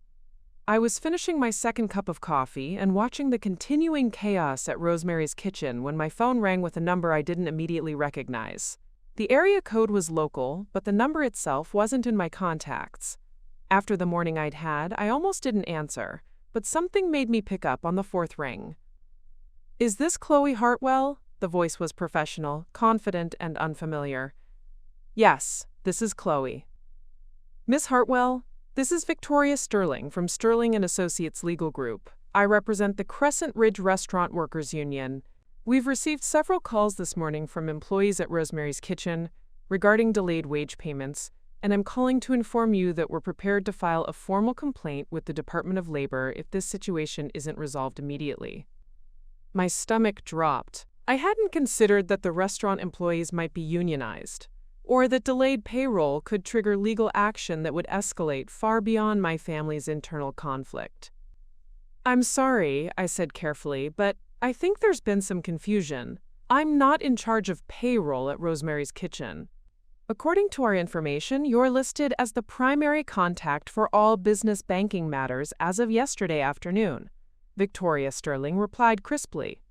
I was finishing my second cup of coffee and watching the continuing chaos at Rosemary's Kitchen when my phone rang with a number I didn't immediately recognize. The area code was local, but the number itself wasn't in my contacts. After the morning I'd had, I almost didn't answer, but something made me pick up on the fourth ring. "Is this Chloe Hartwell?" The voice was professional, confident, and unfamiliar. "Yes, this is Chloe." "Miss Hartwell, this is Victoria Sterling from Sterling & Associates Legal Group. I represent the Crescent Ridge Restaurant Workers Union. We've received several calls this morning from employees at Rosemary's Kitchen regarding delayed wage payments, and I'm calling to inform you that we're prepared to file a formal complaint with the Department of Labor if this situation isn't resolved immediately. My stomach dropped. I hadn't considered that the restaurant employees might be unionized, or that delayed payroll could trigger legal action that would escalate far beyond my family's internal conflict. "I'm sorry," I said carefully, "but I think there's been some confusion. I'm not in charge of payroll at Rosemary's Kitchen. According to our information, you're listed as the primary contact for all business banking matters as of yesterday afternoon," Victoria Sterling replied crisply.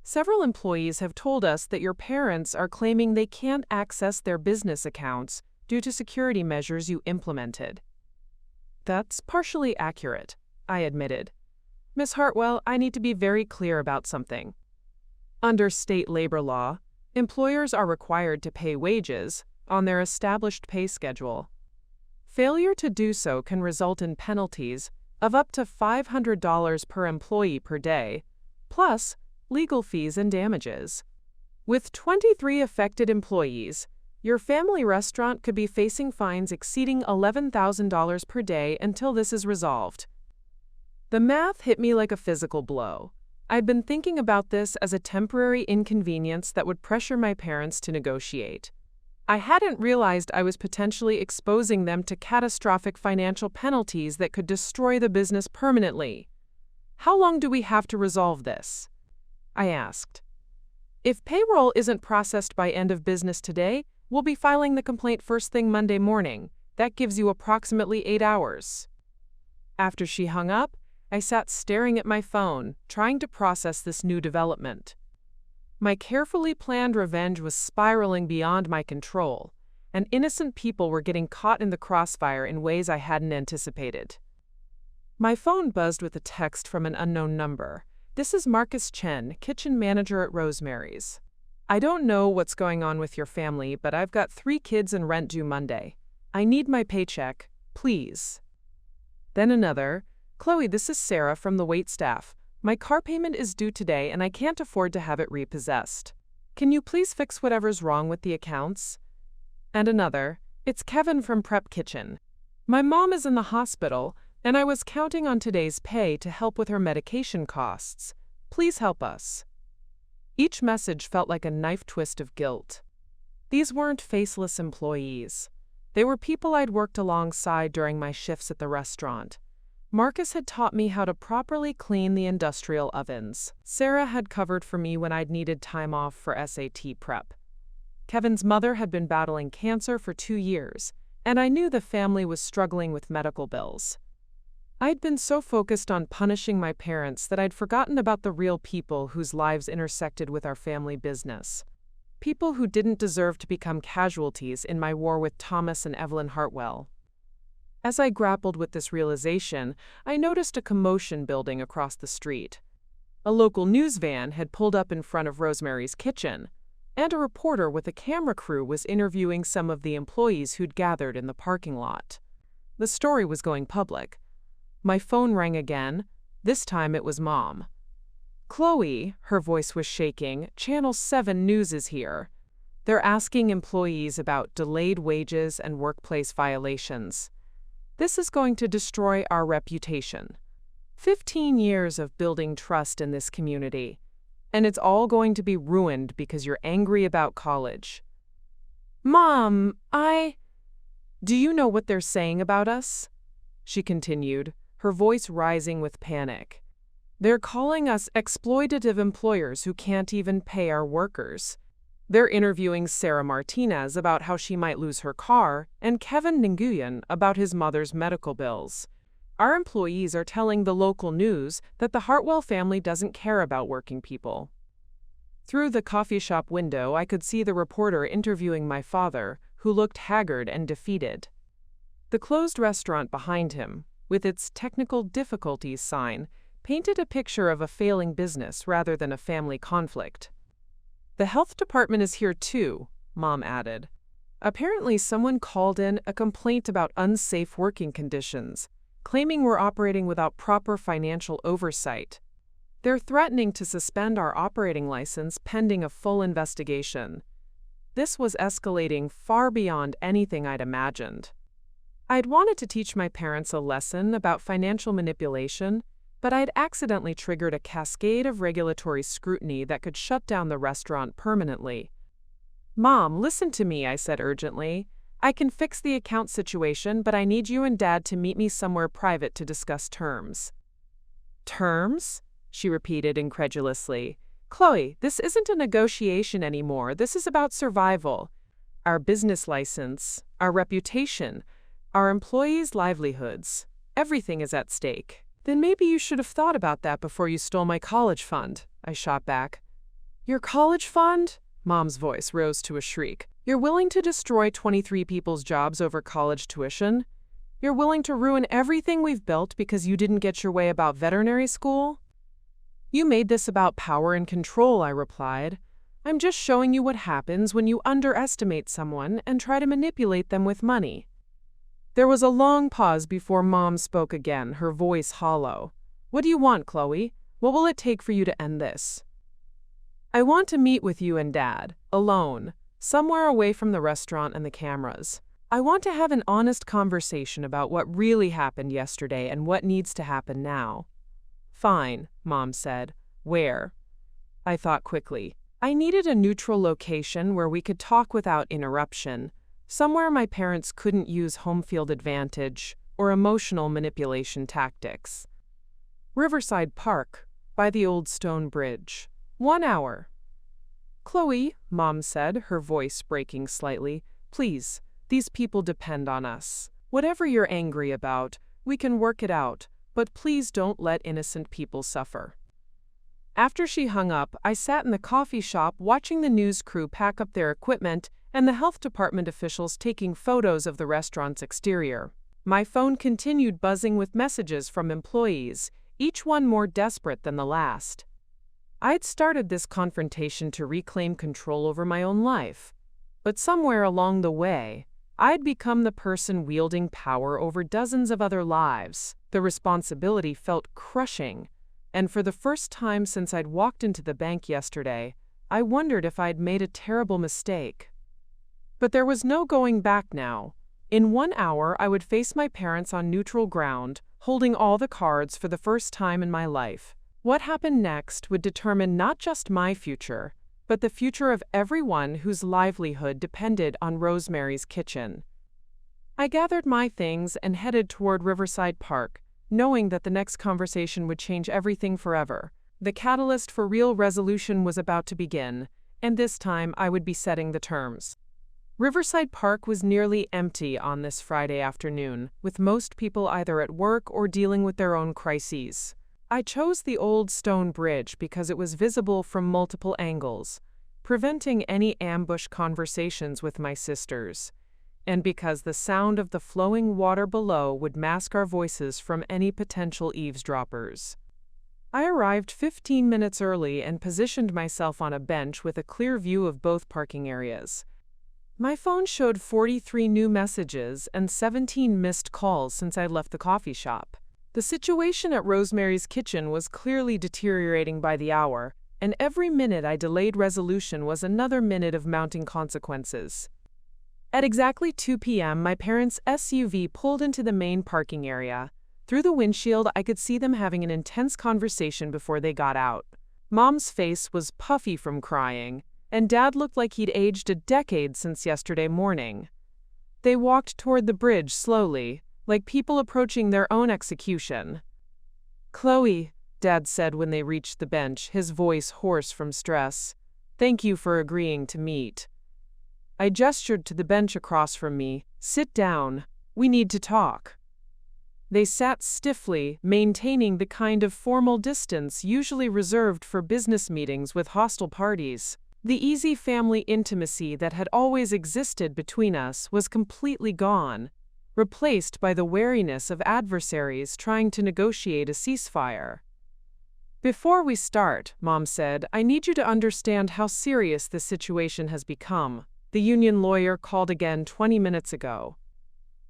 "Several employees have told us that your parents are claiming they can't access their business accounts due to security measures you implemented." "That's partially accurate," I admitted. "Miss Hartwell, I need to be very clear about something. Under state labor law, employers are required to pay wages on their established pay schedule. Failure to do so can result in penalties of up to $500 per employee per day, plus legal fees and damages. With 23 affected employees, your family restaurant could be facing fines exceeding $11,000 per day until this is resolved." The math hit me like a physical blow. I'd been thinking about this as a temporary inconvenience that would pressure my parents to negotiate. I hadn't realized I was potentially exposing them to catastrophic financial penalties that could destroy the business permanently. "How long do we have to resolve this?" I asked. "If payroll isn't processed by end of business today, we'll be filing the complaint first thing Monday morning. That gives you approximately 8 hours. After she hung up, I sat staring at my phone, trying to process this new development. My carefully planned revenge was spiraling beyond my control, and innocent people were getting caught in the crossfire in ways I hadn't anticipated. My phone buzzed with a text from an unknown number. "This is Marcus Chen, kitchen manager at Rosemary's. I don't know what's going on with your family, but I've got 3 kids and rent due Monday. I need my paycheck, please." Then another, "Chloe, this is Sarah from the waitstaff. My car payment is due today and I can't afford to have it repossessed. Can you please fix whatever's wrong with the accounts?" And another, "It's Kevin from Prep Kitchen. My mom is in the hospital and I was counting on today's pay to help with her medication costs. Please help us." Each message felt like a knife twist of guilt. These weren't faceless employees. They were people I'd worked alongside during my shifts at the restaurant. Marcus had taught me how to properly clean the industrial ovens. Sarah had covered for me when I'd needed time off for SAT prep. Kevin's mother had been battling cancer for 2 years, and I knew the family was struggling with medical bills. I'd been so focused on punishing my parents that I'd forgotten about the real people whose lives intersected with our family business. People who didn't deserve to become casualties in my war with Thomas and Evelyn Hartwell. As I grappled with this realization, I noticed a commotion building across the street. A local news van had pulled up in front of Rosemary's Kitchen, and a reporter with a camera crew was interviewing some of the employees who'd gathered in the parking lot. The story was going public. My phone rang again. This time it was Mom. "Chloe," her voice was shaking, "Channel 7 News is here. They're asking employees about delayed wages and workplace violations. This is going to destroy our reputation. 15 years of building trust in this community, and it's all going to be ruined because you're angry about college." "Mom, Do you know what they're saying about us?" she continued, her voice rising with panic. "They're calling us exploitative employers who can't even pay our workers. They're interviewing Sarah Martinez about how she might lose her car and Kevin Nguyen about his mother's medical bills. Our employees are telling the local news that the Hartwell family doesn't care about working people." Through the coffee shop window, I could see the reporter interviewing my father, who looked haggard and defeated. The closed restaurant behind him, with its technical difficulties sign, painted a picture of a failing business rather than a family conflict. "The health department is here too," Mom added. "Apparently someone called in a complaint about unsafe working conditions, claiming we're operating without proper financial oversight. They're threatening to suspend our operating license pending a full investigation. this was escalating far beyond anything I'd imagined. I'd wanted to teach my parents a lesson about financial manipulation, but I'd accidentally triggered a cascade of regulatory scrutiny that could shut down the restaurant permanently. "Mom, listen to me," I said urgently. "I can fix the account situation, but I need you and Dad to meet me somewhere private to discuss terms." "Terms?" she repeated incredulously. "Chloe, this isn't a negotiation anymore. This is about survival. Our business license, our reputation, our employees' livelihoods. Everything is at stake." "Then maybe you should have thought about that before you stole my college fund," I shot back. "Your college fund?" Mom's voice rose to a shriek. "You're willing to destroy 23 people's jobs over college tuition? You're willing to ruin everything we've built because you didn't get your way about veterinary school?" "You made this about power and control," I replied. "I'm just showing you what happens when you underestimate someone and try to manipulate them with money." There was a long pause before Mom spoke again, her voice hollow. "What do you want, Chloe? What will it take for you to end this?" "I want to meet with you and Dad, alone, somewhere away from the restaurant and the cameras. I want to have an honest conversation about what really happened yesterday and what needs to happen now." "Fine," Mom said. "Where?" I thought quickly. I needed a neutral location where we could talk without interruption, somewhere my parents couldn't use home field advantage or emotional manipulation tactics. "Riverside Park, by the old stone bridge. 1 hour." "Chloe," Mom said, her voice breaking slightly, "please, these people depend on us. Whatever you're angry about, we can work it out, but please don't let innocent people suffer." After she hung up, I sat in the coffee shop watching the news crew pack up their equipment and the health department officials taking photos of the restaurant's exterior. My phone continued buzzing with messages from employees, each one more desperate than the last. I'd started this confrontation to reclaim control over my own life, but somewhere along the way, I'd become the person wielding power over dozens of other lives. The responsibility felt crushing, and for the first time since I'd walked into the bank yesterday, I wondered if I'd made a terrible mistake. But there was no going back now. In 1 hour, I would face my parents on neutral ground, holding all the cards for the first time in my life. What happened next would determine not just my future, but the future of everyone whose livelihood depended on Rosemary's Kitchen. I gathered my things and headed toward Riverside Park, knowing that the next conversation would change everything forever. The catalyst for real resolution was about to begin, and this time I would be setting the terms. Riverside Park was nearly empty on this Friday afternoon, with most people either at work or dealing with their own crises. I chose the old stone bridge because it was visible from multiple angles, preventing any ambush conversations with my sisters, and because the sound of the flowing water below would mask our voices from any potential eavesdroppers. I arrived 15 minutes early and positioned myself on a bench with a clear view of both parking areas. My phone showed 43 new messages and 17 missed calls since I left the coffee shop. The situation at Rosemary's Kitchen was clearly deteriorating by the hour, and every minute I delayed resolution was another minute of mounting consequences. At exactly 2 p.m., my parents' SUV pulled into the main parking area. Through the windshield, I could see them having an intense conversation before they got out. Mom's face was puffy from crying, and Dad looked like he'd aged a decade since yesterday morning. They walked toward the bridge slowly, like people approaching their own execution. "Chloe," Dad said when they reached the bench, his voice hoarse from stress, "thank you for agreeing to meet." I gestured to the bench across from me. "Sit down. We need to talk." They sat stiffly, maintaining the kind of formal distance usually reserved for business meetings with hostile parties. The easy family intimacy that had always existed between us was completely gone, replaced by the wariness of adversaries trying to negotiate a ceasefire. "Before we start," Mom said, "I need you to understand how serious this situation has become. The union lawyer called again 20 minutes ago.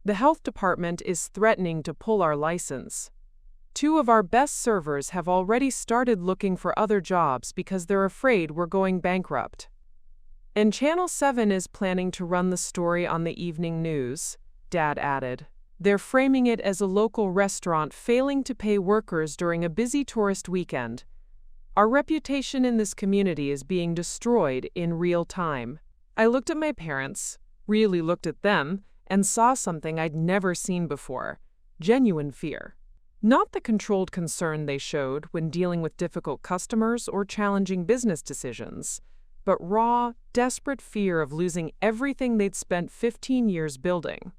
The health department is threatening to pull our license. 2 of our best servers have already started looking for other jobs because they're afraid we're going bankrupt. And Channel 7 is planning to run the story on the evening news, Dad added. They're framing it as a local restaurant failing to pay workers during a busy tourist weekend. Our reputation in this community is being destroyed in real time. I looked at my parents, really looked at them, and saw something I'd never seen before: genuine fear. Not the controlled concern they showed when dealing with difficult customers or challenging business decisions, but raw, desperate fear of losing everything they'd spent 15 years building.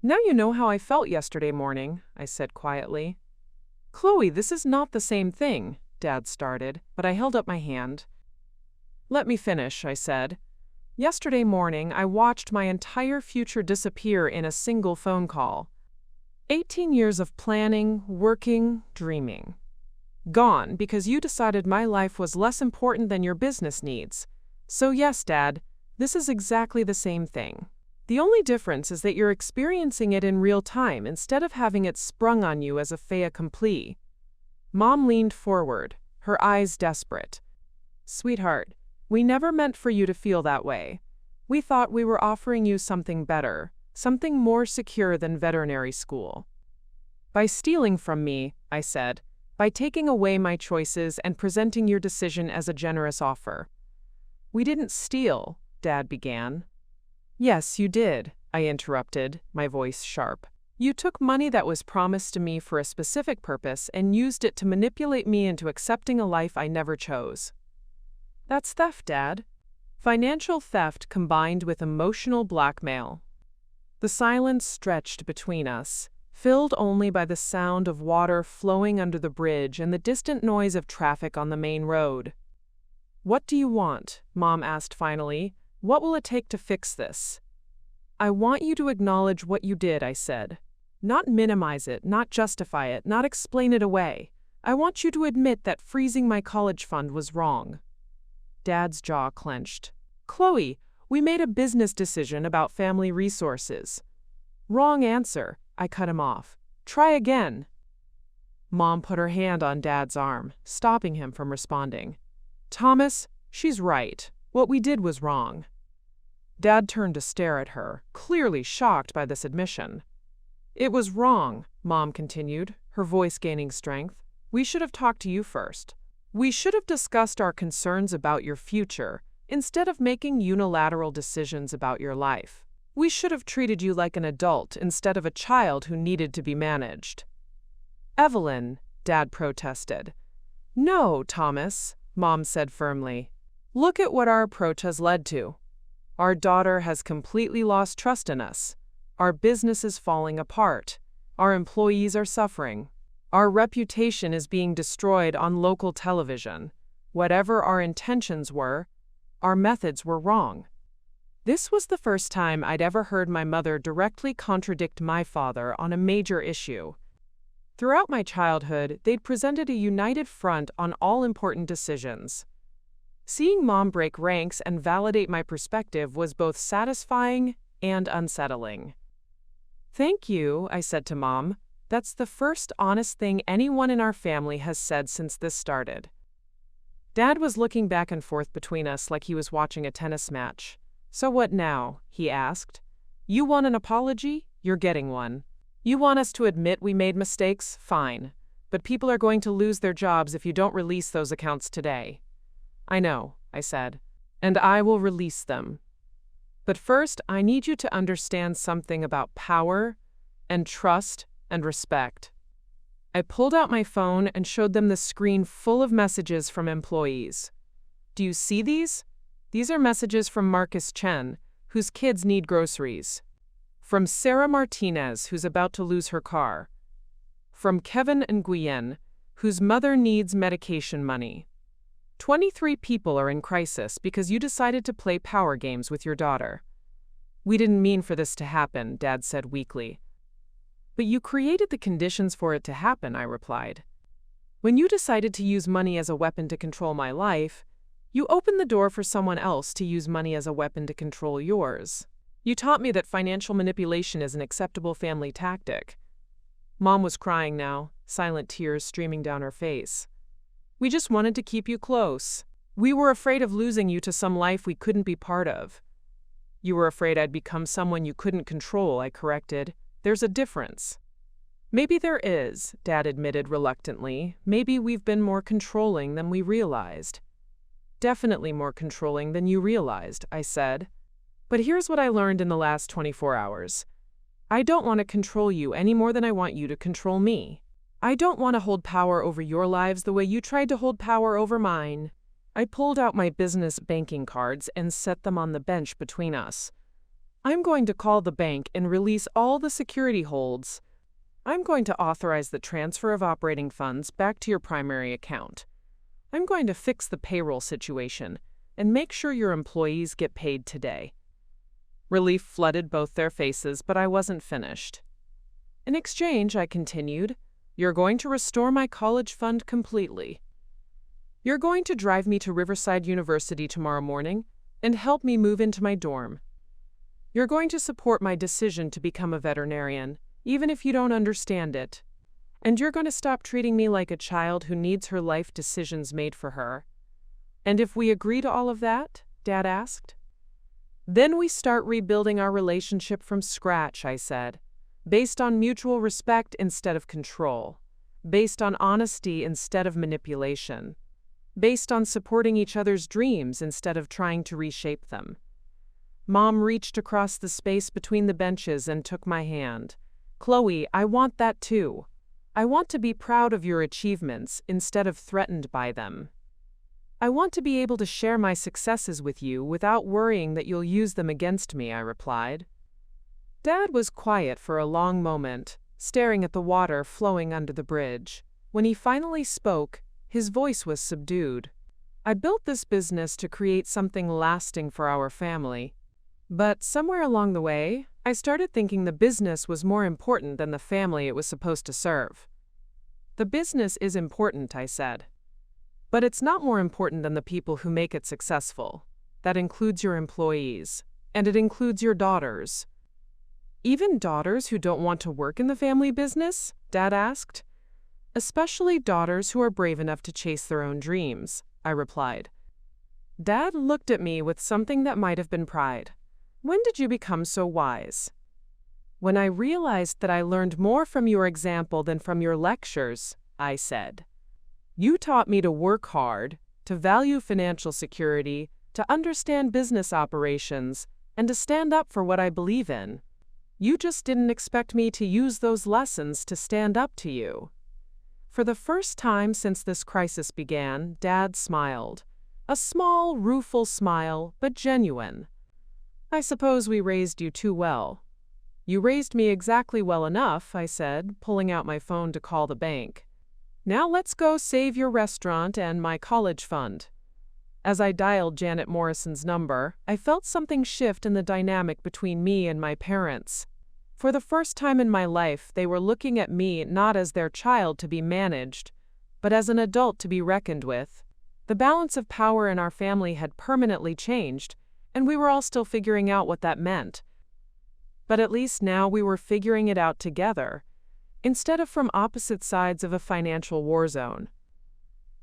"Now you know how I felt yesterday morning," I said quietly. "Chloe, this is not the same thing," Dad started, but I held up my hand. "Let me finish," I said. "Yesterday morning, I watched my entire future disappear in a single phone call. 18 years of planning, working, dreaming. Gone because you decided my life was less important than your business needs. So yes, Dad, this is exactly the same thing. The only difference is that you're experiencing it in real time instead of having it sprung on you as a fait accompli." Mom leaned forward, her eyes desperate. "Sweetheart, we never meant for you to feel that way. We thought we were offering you something better, something more secure than veterinary school." "By stealing from me," I said, "by taking away my choices and presenting your decision as a generous offer." "We didn't steal," Dad began. "Yes, you did," I interrupted, my voice sharp. "You took money that was promised to me for a specific purpose and used it to manipulate me into accepting a life I never chose." "That's theft, Dad. Financial theft combined with emotional blackmail." The silence stretched between us, filled only by the sound of water flowing under the bridge and the distant noise of traffic on the main road. "What do you want?" Mom asked finally. "What will it take to fix this?" "I want you to acknowledge what you did," I said. "Not minimize it, not justify it, not explain it away. I want you to admit that freezing my college fund was wrong." Dad's jaw clenched. "Chloe, we made a business decision about family resources." "Wrong answer," I cut him off. "Try again." Mom put her hand on Dad's arm, stopping him from responding. "Thomas, she's right. What we did was wrong." Dad turned to stare at her, clearly shocked by this admission. "It was wrong," Mom continued, her voice gaining strength. "We should have talked to you first. We should have discussed our concerns about your future, instead of making unilateral decisions about your life. We should have treated you like an adult instead of a child who needed to be managed." "Evelyn," Dad protested. "No, Thomas," Mom said firmly. "Look at what our approach has led to. Our daughter has completely lost trust in us. Our business is falling apart. Our employees are suffering. Our reputation is being destroyed on local television. Whatever our intentions were, our methods were wrong." This was the first time I'd ever heard my mother directly contradict my father on a major issue. Throughout my childhood, they'd presented a united front on all important decisions. Seeing Mom break ranks and validate my perspective was both satisfying and unsettling. "Thank you," I said to Mom. "That's the first honest thing anyone in our family has said since this started." Dad was looking back and forth between us like he was watching a tennis match. "So what now?" he asked. "You want an apology? You're getting one. You want us to admit we made mistakes? Fine. But people are going to lose their jobs if you don't release those accounts today." "I know," I said, "and I will release them. But first, I need you to understand something about power and trust and respect." I pulled out my phone and showed them the screen full of messages from employees. "Do you see these? These are messages from Marcus Chen, whose kids need groceries. From Sarah Martinez, who's about to lose her car. From Kevin Nguyen, whose mother needs medication money. 23 people are in crisis because you decided to play power games with your daughter." "We didn't mean for this to happen," Dad said weakly. "But you created the conditions for it to happen," I replied. "When you decided to use money as a weapon to control my life, you opened the door for someone else to use money as a weapon to control yours. You taught me that financial manipulation is an acceptable family tactic." Mom was crying now, silent tears streaming down her face. "We just wanted to keep you close. We were afraid of losing you to some life we couldn't be part of. You were afraid I'd become someone you couldn't control, I corrected. There's a difference. Maybe there is, Dad admitted reluctantly. Maybe we've been more controlling than we realized. Definitely more controlling than you realized, I said. But here's what I learned in the last 24 hours. I don't want to control you any more than I want you to control me. I don't want to hold power over your lives the way you tried to hold power over mine. I pulled out my business banking cards and set them on the bench between us. I'm going to call the bank and release all the security holds. I'm going to authorize the transfer of operating funds back to your primary account. I'm going to fix the payroll situation and make sure your employees get paid today. Relief flooded both their faces, but I wasn't finished. In exchange, I continued, you're going to restore my college fund completely. You're going to drive me to Riverside University tomorrow morning and help me move into my dorm. You're going to support my decision to become a veterinarian, even if you don't understand it. And you're going to stop treating me like a child who needs her life decisions made for her. And if we agree to all of that, Dad asked, then we start rebuilding our relationship from scratch, I said, based on mutual respect instead of control, based on honesty instead of manipulation, based on supporting each other's dreams instead of trying to reshape them. Mom reached across the space between the benches and took my hand. Chloe, I want that too. I want to be proud of your achievements instead of threatened by them. I want to be able to share my successes with you without worrying that you'll use them against me, I replied. Dad was quiet for a long moment, staring at the water flowing under the bridge. When he finally spoke, his voice was subdued. I built this business to create something lasting for our family. But somewhere along the way, I started thinking the business was more important than the family it was supposed to serve. The business is important, I said. But it's not more important than the people who make it successful. That includes your employees, and it includes your daughters. Even daughters who don't want to work in the family business? Dad asked. Especially daughters who are brave enough to chase their own dreams, I replied. Dad looked at me with something that might have been pride. When did you become so wise? When I realized that I learned more from your example than from your lectures, I said. You taught me to work hard, to value financial security, to understand business operations, and to stand up for what I believe in. You just didn't expect me to use those lessons to stand up to you. For the first time since this crisis began, Dad smiled. A small, rueful smile, but genuine. I suppose we raised you too well. You raised me exactly well enough, I said, pulling out my phone to call the bank. Now let's go save your restaurant and my college fund. As I dialed Janet Morrison's number, I felt something shift in the dynamic between me and my parents. For the first time in my life, they were looking at me not as their child to be managed, but as an adult to be reckoned with. The balance of power in our family had permanently changed, and we were all still figuring out what that meant. But at least now we were figuring it out together, instead of from opposite sides of a financial war zone.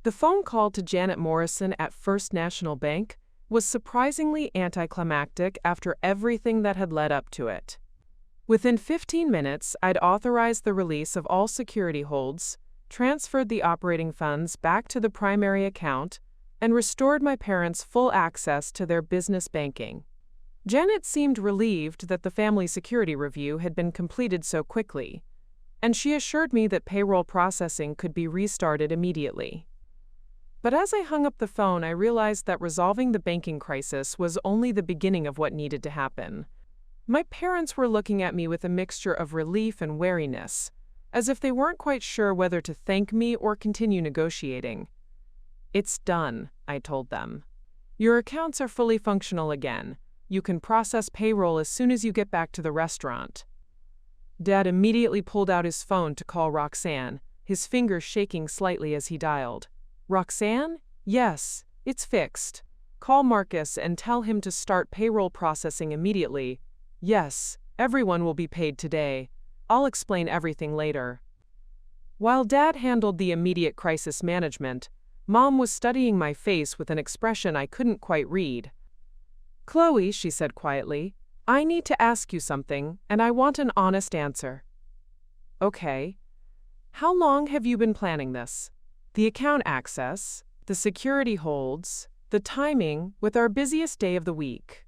The phone call to Janet Morrison at First National Bank was surprisingly anticlimactic after everything that had led up to it. Within 15 minutes, I'd authorized the release of all security holds, transferred the operating funds back to the primary account, and restored my parents full access to their business banking. Janet seemed relieved that the family security review had been completed so quickly, and she assured me that payroll processing could be restarted immediately. But as I hung up the phone, I realized that resolving the banking crisis was only the beginning of what needed to happen. My parents were looking at me with a mixture of relief and wariness, as if they weren't quite sure whether to thank me or continue negotiating. It's done, I told them. Your accounts are fully functional again. You can process payroll as soon as you get back to the restaurant. Dad immediately pulled out his phone to call Roxanne, his fingers shaking slightly as he dialed. Roxanne? Yes, it's fixed. Call Marcus and tell him to start payroll processing immediately. Yes, everyone will be paid today. I'll explain everything later. While Dad handled the immediate crisis management, Mom was studying my face with an expression I couldn't quite read. "Chloe," she said quietly, "I need to ask you something, and I want an honest answer." "Okay. How long have you been planning this? The account access, the security holds, the timing, with our busiest day of the week."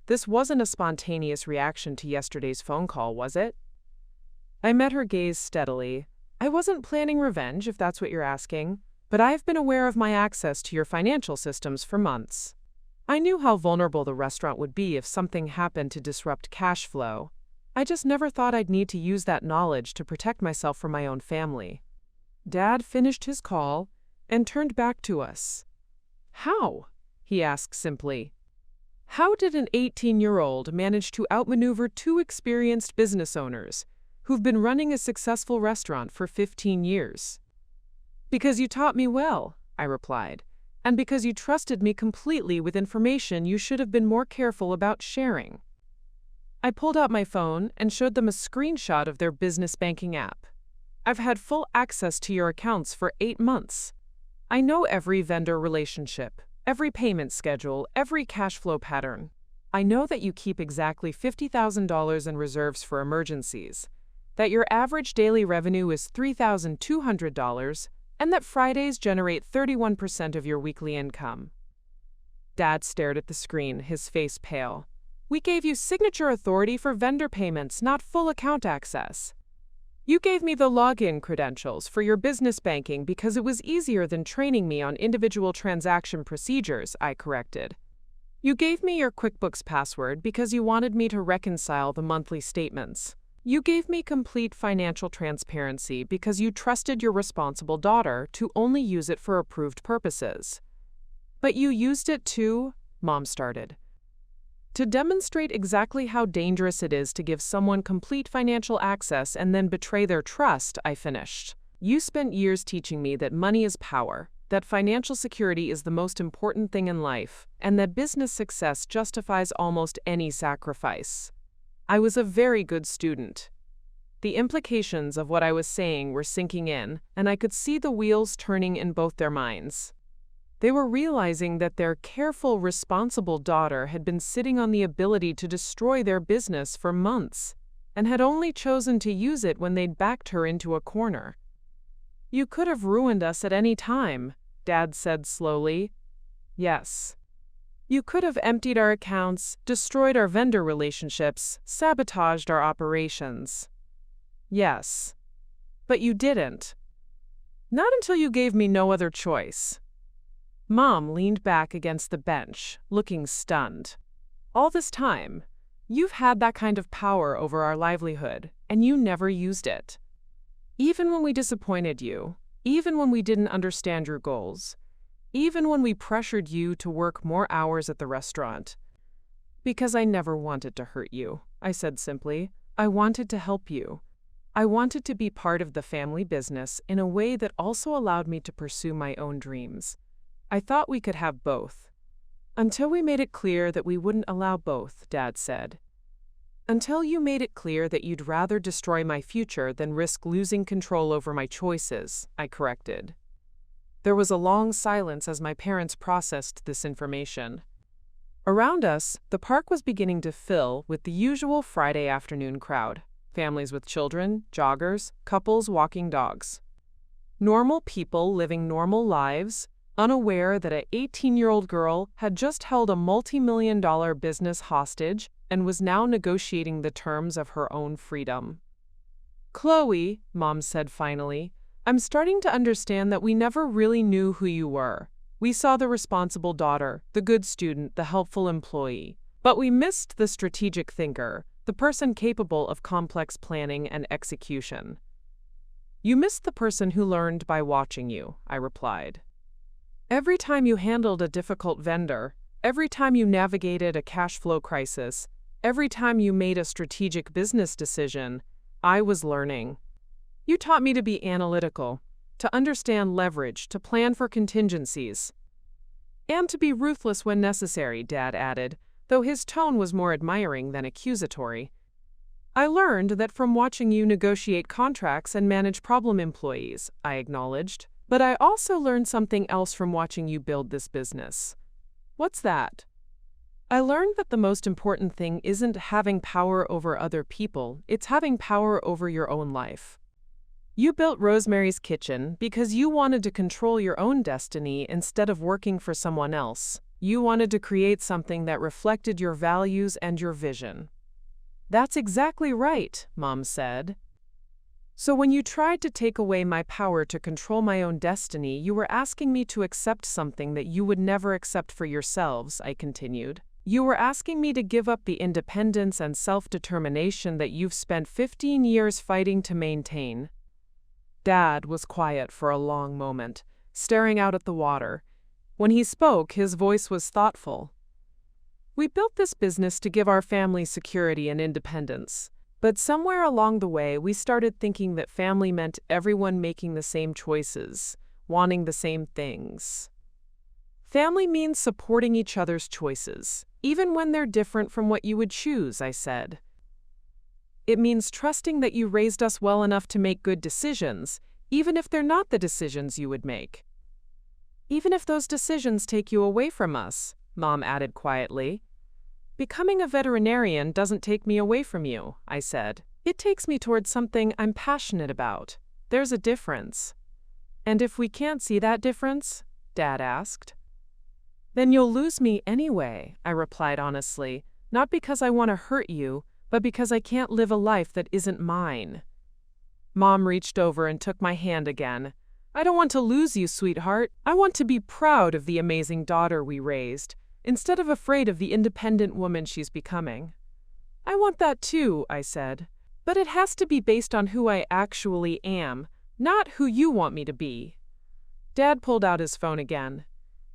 This wasn't a spontaneous reaction to yesterday's phone call, was it? I met her gaze steadily. "I wasn't planning revenge, if that's what you're asking, but I've been aware of my access to your financial systems for months. I knew how vulnerable the restaurant would be if something happened to disrupt cash flow. I just never thought I'd need to use that knowledge to protect myself from my own family." Dad finished his call and turned back to us. "How?" he asked simply. "How did an 18-year-old manage to outmaneuver two experienced business owners who've been running a successful restaurant for 15 years? "Because you taught me well," I replied, "and because you trusted me completely with information you should have been more careful about sharing." I pulled out my phone and showed them a screenshot of their business banking app. "I've had full access to your accounts for 8 months. I know every vendor relationship, every payment schedule, every cash flow pattern. I know that you keep exactly $50,000 in reserves for emergencies, that your average daily revenue is $3,200, and that Fridays generate 31% of your weekly income." Dad stared at the screen, his face pale. "We gave you signature authority for vendor payments, not full account access. You gave me the login credentials for your business banking because it was easier than training me on individual transaction procedures," I corrected. "You gave me your QuickBooks password because you wanted me to reconcile the monthly statements. You gave me complete financial transparency because you trusted your responsible daughter to only use it for approved purposes. But you used it to," Mom started. "To demonstrate exactly how dangerous it is to give someone complete financial access and then betray their trust," I finished. "You spent years teaching me that money is power, that financial security is the most important thing in life, and that business success justifies almost any sacrifice. I was a very good student." The implications of what I was saying were sinking in, and I could see the wheels turning in both their minds. They were realizing that their careful, responsible daughter had been sitting on the ability to destroy their business for months, and had only chosen to use it when they'd backed her into a corner. "You could have ruined us at any time," Dad said slowly. "Yes. You could have emptied our accounts, destroyed our vendor relationships, sabotaged our operations. Yes. But you didn't. Not until you gave me no other choice." Mom leaned back against the bench, looking stunned. "All this time, you've had that kind of power over our livelihood, and you never used it. Even when we disappointed you, even when we didn't understand your goals, even when we pressured you to work more hours at the restaurant." "Because I never wanted to hurt you," I said simply. "I wanted to help you. I wanted to be part of the family business in a way that also allowed me to pursue my own dreams. I thought we could have both." "Until we made it clear that we wouldn't allow both," Dad said. "Until you made it clear that you'd rather destroy my future than risk losing control over my choices," I corrected. There was a long silence as my parents processed this information. Around us, the park was beginning to fill with the usual Friday afternoon crowd. Families with children, joggers, couples walking dogs. Normal people living normal lives, unaware that an 18-year-old girl had just held a multi-million-dollar business hostage and was now negotiating the terms of her own freedom. "Chloe," Mom said finally, "I'm starting to understand that we never really knew who you were. We saw the responsible daughter, the good student, the helpful employee. But we missed the strategic thinker, the person capable of complex planning and execution." "You missed the person who learned by watching you," I replied. "Every time you handled a difficult vendor, every time you navigated a cash flow crisis, every time you made a strategic business decision, I was learning. You taught me to be analytical, to understand leverage, to plan for contingencies. And to be ruthless when necessary," Dad added, though his tone was more admiring than accusatory. "I learned that from watching you negotiate contracts and manage problem employees," I acknowledged. But I also learned something else from watching you build this business. What's that? I learned that the most important thing isn't having power over other people, it's having power over your own life. You built Rosemary's Kitchen because you wanted to control your own destiny instead of working for someone else. You wanted to create something that reflected your values and your vision. That's exactly right, Mom said. So when you tried to take away my power to control my own destiny, you were asking me to accept something that you would never accept for yourselves, I continued. You were asking me to give up the independence and self-determination that you've spent 15 years fighting to maintain. Dad was quiet for a long moment, staring out at the water. When he spoke, his voice was thoughtful. We built this business to give our family security and independence. But somewhere along the way, we started thinking that family meant everyone making the same choices, wanting the same things. Family means supporting each other's choices, even when they're different from what you would choose, I said. It means trusting that you raised us well enough to make good decisions, even if they're not the decisions you would make. Even if those decisions take you away from us, Mom added quietly. Becoming a veterinarian doesn't take me away from you, I said. It takes me towards something I'm passionate about. There's a difference. And if we can't see that difference? Dad asked. Then you'll lose me anyway, I replied honestly, not because I want to hurt you, but because I can't live a life that isn't mine. Mom reached over and took my hand again. I don't want to lose you, sweetheart. I want to be proud of the amazing daughter we raised, instead of afraid of the independent woman she's becoming. I want that too, I said. But it has to be based on who I actually am, not who you want me to be. Dad pulled out his phone again.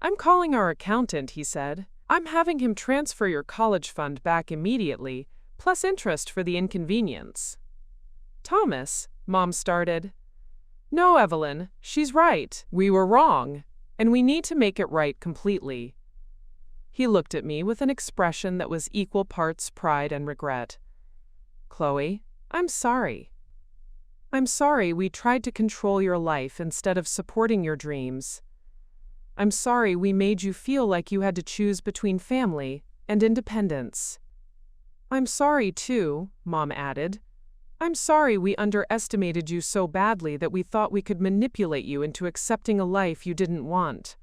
I'm calling our accountant, he said. I'm having him transfer your college fund back immediately, plus interest for the inconvenience. Thomas, Mom started. No, Evelyn, she's right. We were wrong, and we need to make it right completely. He looked at me with an expression that was equal parts pride and regret. Chloe, I'm sorry. I'm sorry we tried to control your life instead of supporting your dreams. I'm sorry we made you feel like you had to choose between family and independence. I'm sorry too, Mom added. I'm sorry we underestimated you so badly that we thought we could manipulate you into accepting a life you didn't want.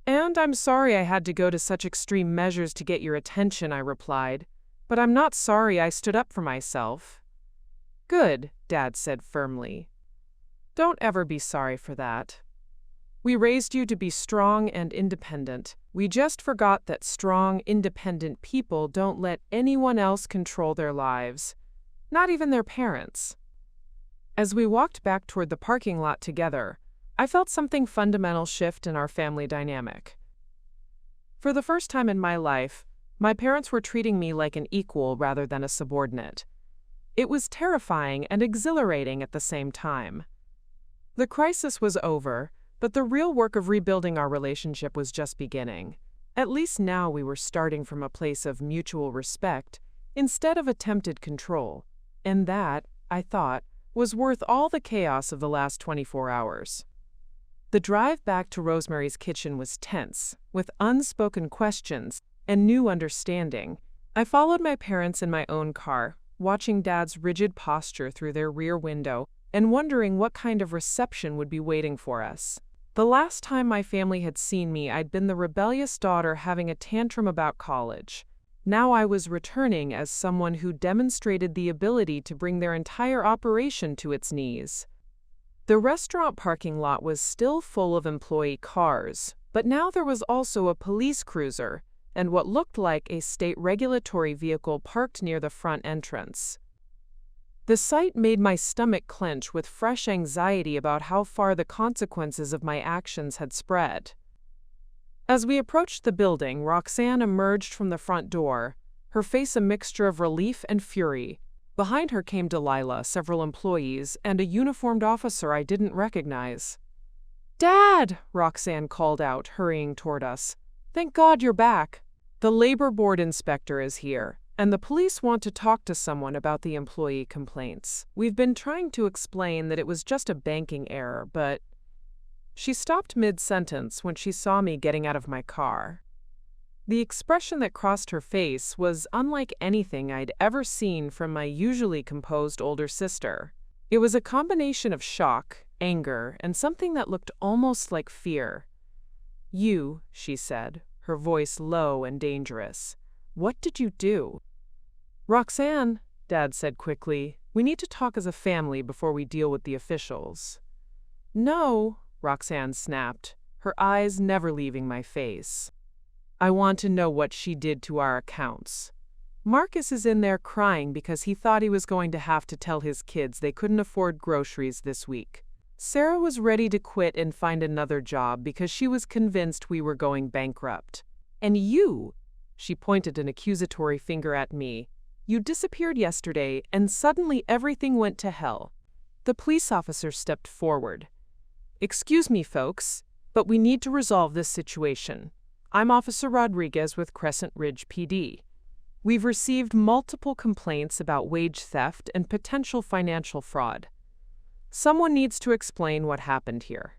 And I'm sorry I had to go to such extreme measures to get your attention, I replied. But I'm not sorry I stood up for myself. Good, Dad said firmly. Don't ever be sorry for that. We raised you to be strong and independent. We just forgot that strong, independent people don't let anyone else control their lives, not even their parents. As we walked back toward the parking lot together, I felt something fundamental shift in our family dynamic. For the first time in my life, my parents were treating me like an equal rather than a subordinate. It was terrifying and exhilarating at the same time. The crisis was over, but the real work of rebuilding our relationship was just beginning. At least now we were starting from a place of mutual respect instead of attempted control, and that, I thought, was worth all the chaos of the last 24 hours. The drive back to Rosemary's Kitchen was tense, with unspoken questions and new understanding. I followed my parents in my own car, watching Dad's rigid posture through their rear window and wondering what kind of reception would be waiting for us. The last time my family had seen me, I'd been the rebellious daughter having a tantrum about college. Now I was returning as someone who demonstrated the ability to bring their entire operation to its knees. The restaurant parking lot was still full of employee cars, but now there was also a police cruiser and what looked like a state regulatory vehicle parked near the front entrance. The sight made my stomach clench with fresh anxiety about how far the consequences of my actions had spread. As we approached the building, Roxanne emerged from the front door, her face a mixture of relief and fury. Behind her came Delilah, several employees, and a uniformed officer I didn't recognize. "Dad!" Roxanne called out, hurrying toward us. "Thank God you're back. The labor board inspector is here, and the police want to talk to someone about the employee complaints. We've been trying to explain that it was just a banking error, but..." She stopped mid-sentence when she saw me getting out of my car. The expression that crossed her face was unlike anything I'd ever seen from my usually composed older sister. It was a combination of shock, anger, and something that looked almost like fear. "You," she said, her voice low and dangerous. "What did you do?" "Roxanne," Dad said quickly, "we need to talk as a family before we deal with the officials." "No," Roxanne snapped, her eyes never leaving my face. "I want to know what she did to our accounts. Marcus is in there crying because he thought he was going to have to tell his kids they couldn't afford groceries this week. Sarah was ready to quit and find another job because she was convinced we were going bankrupt. And you," she pointed an accusatory finger at me, "you disappeared yesterday and suddenly everything went to hell." The police officer stepped forward. "Excuse me, folks, but we need to resolve this situation. I'm Officer Rodriguez with Crescent Ridge PD. We've received multiple complaints about wage theft and potential financial fraud. Someone needs to explain what happened here."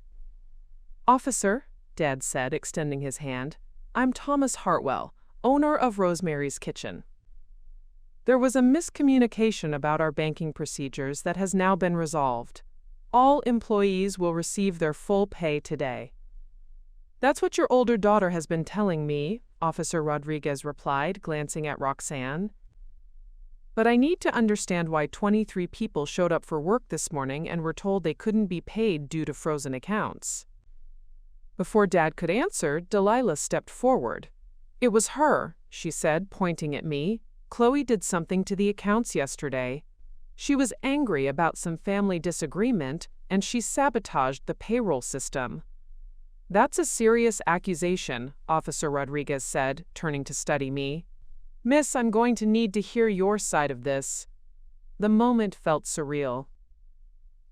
"Officer," Dad said, extending his hand, "I'm Thomas Hartwell, owner of Rosemary's Kitchen. There was a miscommunication about our banking procedures that has now been resolved. All employees will receive their full pay today." "That's what your older daughter has been telling me," Officer Rodriguez replied, glancing at Roxanne. "But I need to understand why 23 people showed up for work this morning and were told they couldn't be paid due to frozen accounts." Before Dad could answer, Delilah stepped forward. "It was her," she said, pointing at me. "Chloe did something to the accounts yesterday. She was angry about some family disagreement, and she sabotaged the payroll system." "That's a serious accusation," Officer Rodriguez said, turning to study me. "Miss, I'm going to need to hear your side of this." The moment felt surreal.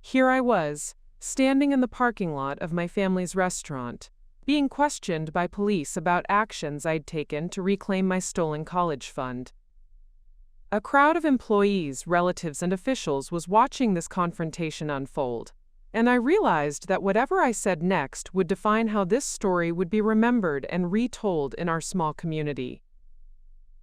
Here I was, standing in the parking lot of my family's restaurant, being questioned by police about actions I'd taken to reclaim my stolen college fund. A crowd of employees, relatives, and officials was watching this confrontation unfold, and I realized that whatever I said next would define how this story would be remembered and retold in our small community.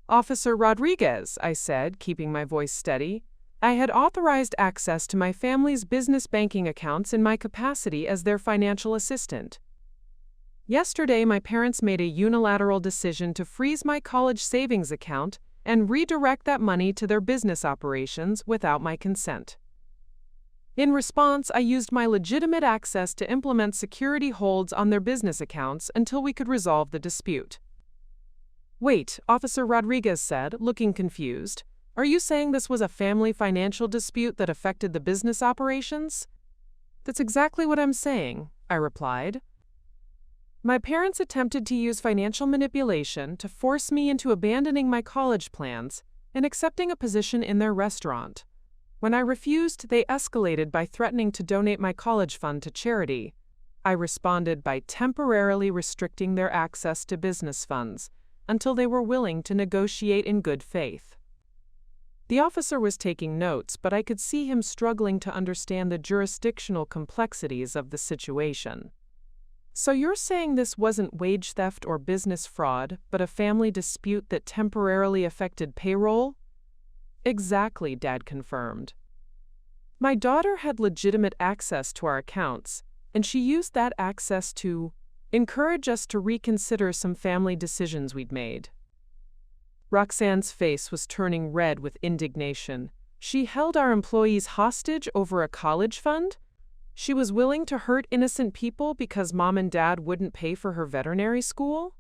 "Officer Rodriguez," I said, keeping my voice steady, "I had authorized access to my family's business banking accounts in my capacity as their financial assistant. Yesterday, my parents made a unilateral decision to freeze my college savings account and redirect that money to their business operations without my consent. In response, I used my legitimate access to implement security holds on their business accounts until we could resolve the dispute." "Wait," Officer Rodriguez said, looking confused. "Are you saying this was a family financial dispute that affected the business operations?" "That's exactly what I'm saying," I replied. "My parents attempted to use financial manipulation to force me into abandoning my college plans and accepting a position in their restaurant. When I refused, they escalated by threatening to donate my college fund to charity. I responded by temporarily restricting their access to business funds until they were willing to negotiate in good faith." The officer was taking notes, but I could see him struggling to understand the jurisdictional complexities of the situation. "So you're saying this wasn't wage theft or business fraud, but a family dispute that temporarily affected payroll?" "Exactly," Dad confirmed. "My daughter had legitimate access to our accounts, and she used that access to encourage us to reconsider some family decisions we'd made." Roxanne's face was turning red with indignation. She held our employees hostage over a college fund? She was willing to hurt innocent people because Mom and Dad wouldn't pay for her veterinary school?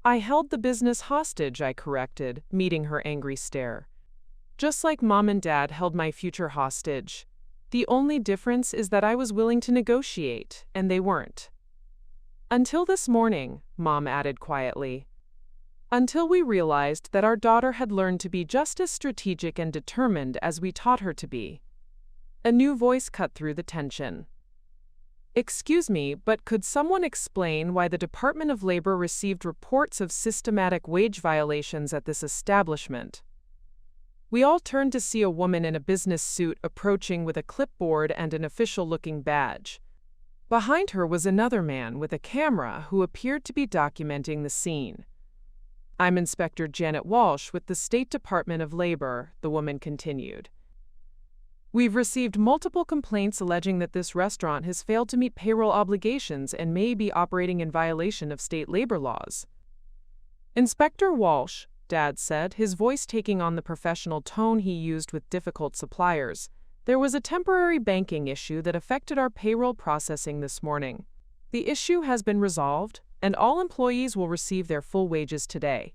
"I held the business hostage," I corrected, meeting her angry stare. "Just like Mom and Dad held my future hostage. The only difference is that I was willing to negotiate, and they weren't." "Until this morning," Mom added quietly. "Until we realized that our daughter had learned to be just as strategic and determined as we taught her to be." A new voice cut through the tension. "Excuse me, but could someone explain why the Department of Labor received reports of systematic wage violations at this establishment?" We all turned to see a woman in a business suit approaching with a clipboard and an official-looking badge. Behind her was another man with a camera who appeared to be documenting the scene. "I'm Inspector Janet Walsh with the State Department of Labor," the woman continued. "We've received multiple complaints alleging that this restaurant has failed to meet payroll obligations and may be operating in violation of state labor laws." "Inspector Walsh," Dad said, his voice taking on the professional tone he used with difficult suppliers, "there was a temporary banking issue that affected our payroll processing this morning. The issue has been resolved, and all employees will receive their full wages today."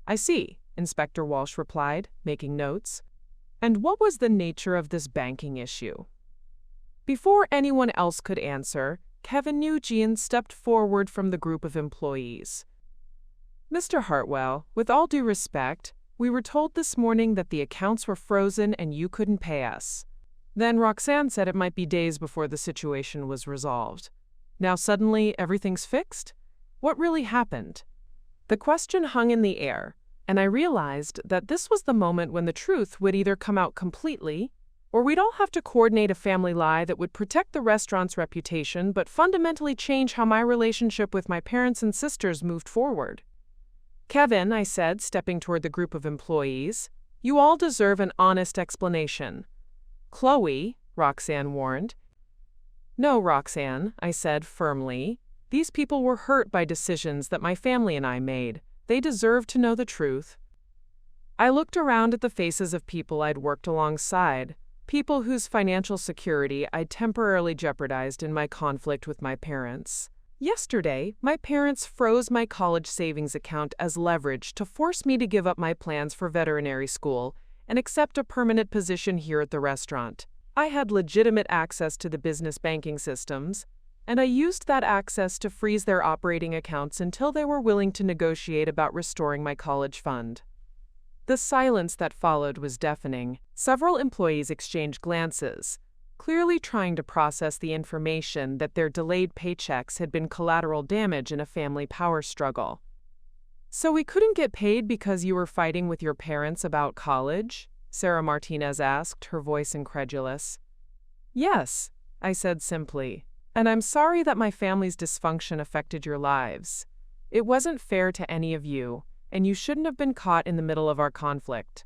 "I see," Inspector Walsh replied, making notes. "And what was the nature of this banking issue?" Before anyone else could answer, Kevin Nugent stepped forward from the group of employees. "Mr. Hartwell, with all due respect, we were told this morning that the accounts were frozen and you couldn't pay us. Then Roxanne said it might be days before the situation was resolved. Now suddenly everything's fixed? What really happened?" The question hung in the air, and I realized that this was the moment when the truth would either come out completely, or we'd all have to coordinate a family lie that would protect the restaurant's reputation but fundamentally change how my relationship with my parents and sisters moved forward. "Kevin," I said, stepping toward the group of employees, "you all deserve an honest explanation." "Chloe," Roxanne warned. "No, Roxanne," I said firmly. "These people were hurt by decisions that my family and I made. They deserve to know the truth." I looked around at the faces of people I'd worked alongside, people whose financial security I'd temporarily jeopardized in my conflict with my parents. Yesterday, my parents froze my college savings account as leverage to force me to give up my plans for veterinary school and accept a permanent position here at the restaurant. I had legitimate access to the business banking systems, and I used that access to freeze their operating accounts until they were willing to negotiate about restoring my college fund. The silence that followed was deafening. Several employees exchanged glances, clearly trying to process the information that their delayed paychecks had been collateral damage in a family power struggle. "So we couldn't get paid because you were fighting with your parents about college?" Sarah Martinez asked, her voice incredulous. "Yes," I said simply, "and I'm sorry that my family's dysfunction affected your lives. It wasn't fair to any of you, and you shouldn't have been caught in the middle of our conflict."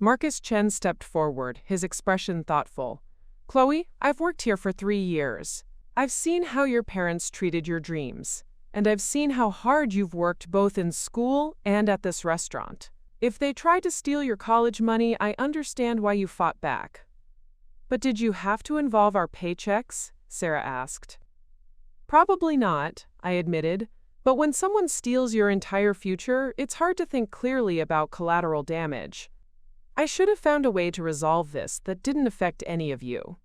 Marcus Chen stepped forward, his expression thoughtful. "Chloe, I've worked here for 3 years. I've seen how your parents treated your dreams, and I've seen how hard you've worked both in school and at this restaurant. If they tried to steal your college money, I understand why you fought back." "But did you have to involve our paychecks?" Sarah asked. "Probably not," I admitted, "but when someone steals your entire future, it's hard to think clearly about collateral damage. I should have found a way to resolve this that didn't affect any of you."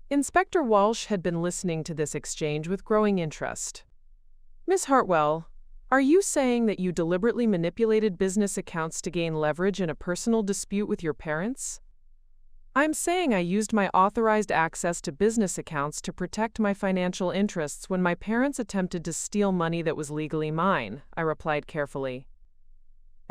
Inspector Walsh had been listening to this exchange with growing interest. "Miss Hartwell, are you saying that you deliberately manipulated business accounts to gain leverage in a personal dispute with your parents?" "I'm saying I used my authorized access to business accounts to protect my financial interests when my parents attempted to steal money that was legally mine," I replied carefully.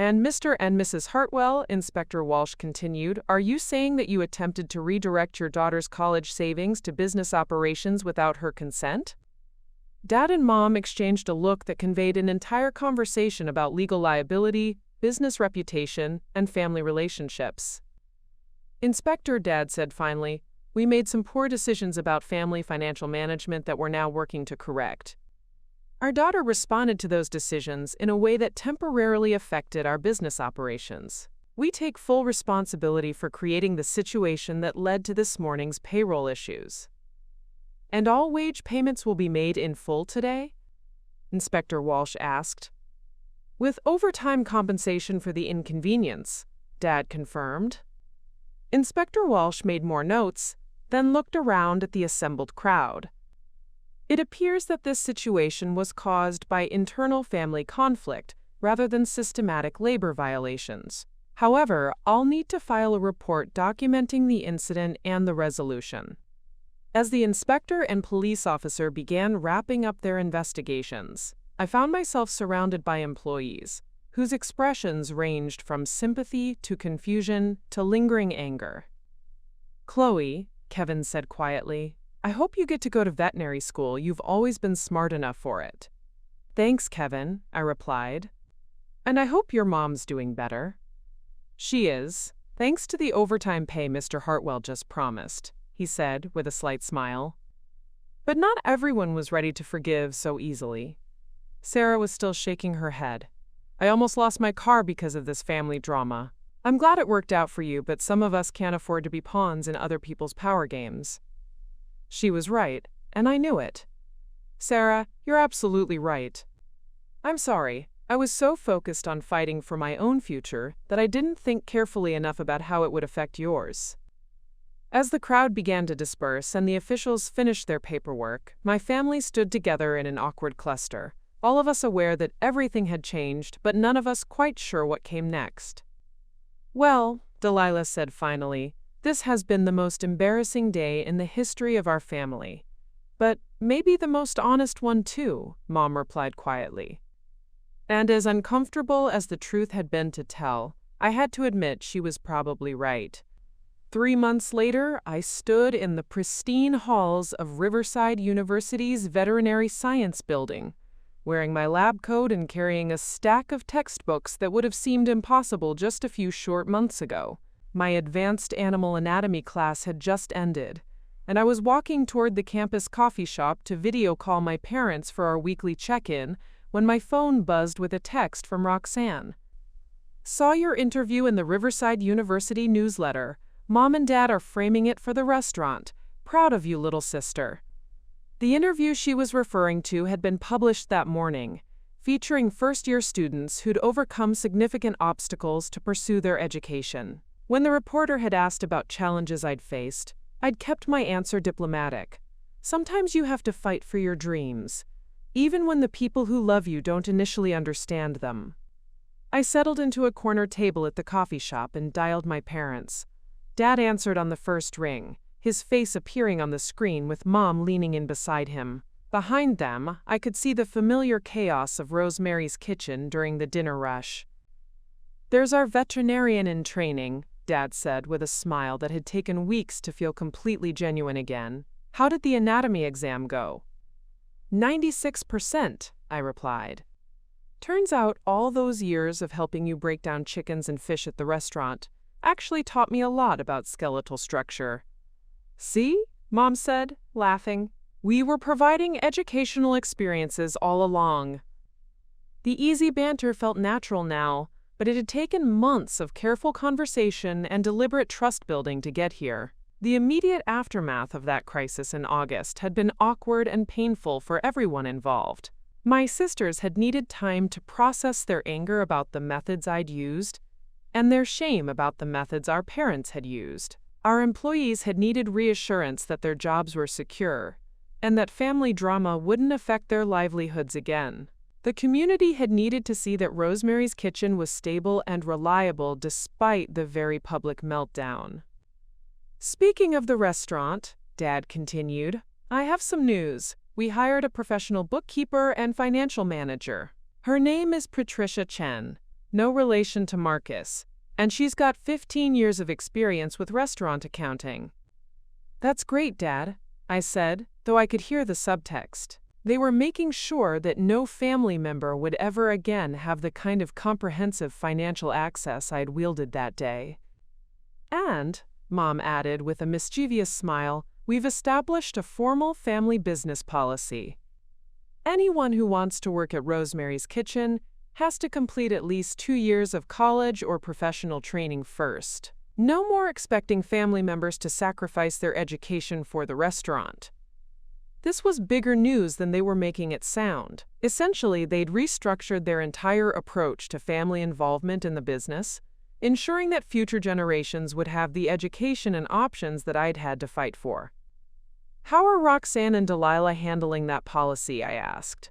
"And Mr. and Mrs. Hartwell," Inspector Walsh continued, "are you saying that you attempted to redirect your daughter's college savings to business operations without her consent?" Dad and Mom exchanged a look that conveyed an entire conversation about legal liability, business reputation, and family relationships. "Inspector," Dad said finally, "we made some poor decisions about family financial management that we're now working to correct. Our daughter responded to those decisions in a way that temporarily affected our business operations. We take full responsibility for creating the situation that led to this morning's payroll issues." "And all wage payments will be made in full today?" Inspector Walsh asked. "With overtime compensation for the inconvenience," Dad confirmed. Inspector Walsh made more notes, then looked around at the assembled crowd. "It appears that this situation was caused by internal family conflict rather than systematic labor violations. However, I'll need to file a report documenting the incident and the resolution." As the inspector and police officer began wrapping up their investigations, I found myself surrounded by employees whose expressions ranged from sympathy to confusion to lingering anger. "Chloe," Kevin said quietly, I hope you get to go to veterinary school. You've always been smart enough for it. Thanks, Kevin, I replied. And I hope your mom's doing better. She is, thanks to the overtime pay Mr. Hartwell just promised, he said with a slight smile. But not everyone was ready to forgive so easily. Sarah was still shaking her head. I almost lost my car because of this family drama. I'm glad it worked out for you, but some of us can't afford to be pawns in other people's power games. She was right, and I knew it. Sarah, you're absolutely right. I'm sorry. I was so focused on fighting for my own future that I didn't think carefully enough about how it would affect yours. As the crowd began to disperse and the officials finished their paperwork, my family stood together in an awkward cluster, all of us aware that everything had changed, but none of us quite sure what came next. Well, Delilah said finally, this has been the most embarrassing day in the history of our family. But maybe the most honest one too, Mom replied quietly. And as uncomfortable as the truth had been to tell, I had to admit she was probably right. 3 months later, I stood in the pristine halls of Riverside University's Veterinary Science Building, wearing my lab coat and carrying a stack of textbooks that would have seemed impossible just a few short months ago. My advanced animal anatomy class had just ended, and I was walking toward the campus coffee shop to video call my parents for our weekly check-in when my phone buzzed with a text from Roxanne. Saw your interview in the Riverside University newsletter. Mom and Dad are framing it for the restaurant. Proud of you, little sister. The interview she was referring to had been published that morning, featuring first-year students who'd overcome significant obstacles to pursue their education. When the reporter had asked about challenges I'd faced, I'd kept my answer diplomatic. Sometimes you have to fight for your dreams, even when the people who love you don't initially understand them. I settled into a corner table at the coffee shop and dialed my parents. Dad answered on the first ring, his face appearing on the screen with Mom leaning in beside him. Behind them, I could see the familiar chaos of Rosemary's Kitchen during the dinner rush. There's our veterinarian in training, Dad said with a smile that had taken weeks to feel completely genuine again. How did the anatomy exam go? 96%, I replied. Turns out all those years of helping you break down chickens and fish at the restaurant actually taught me a lot about skeletal structure. See, Mom said, laughing. We were providing educational experiences all along. The easy banter felt natural now, but it had taken months of careful conversation and deliberate trust-building to get here. The immediate aftermath of that crisis in August had been awkward and painful for everyone involved. My sisters had needed time to process their anger about the methods I'd used, and their shame about the methods our parents had used. Our employees had needed reassurance that their jobs were secure, and that family drama wouldn't affect their livelihoods again. The community had needed to see that Rosemary's Kitchen was stable and reliable despite the very public meltdown. Speaking of the restaurant, Dad continued, I have some news. We hired a professional bookkeeper and financial manager. Her name is Patricia Chen, no relation to Marcus, and she's got 15 years of experience with restaurant accounting. That's great, Dad, I said, though I could hear the subtext. They were making sure that no family member would ever again have the kind of comprehensive financial access I'd wielded that day. And, Mom added with a mischievous smile, we've established a formal family business policy. Anyone who wants to work at Rosemary's Kitchen has to complete at least 2 years of college or professional training first. No more expecting family members to sacrifice their education for the restaurant. This was bigger news than they were making it sound. Essentially, they'd restructured their entire approach to family involvement in the business, ensuring that future generations would have the education and options that I'd had to fight for. How are Roxanne and Delilah handling that policy? I asked.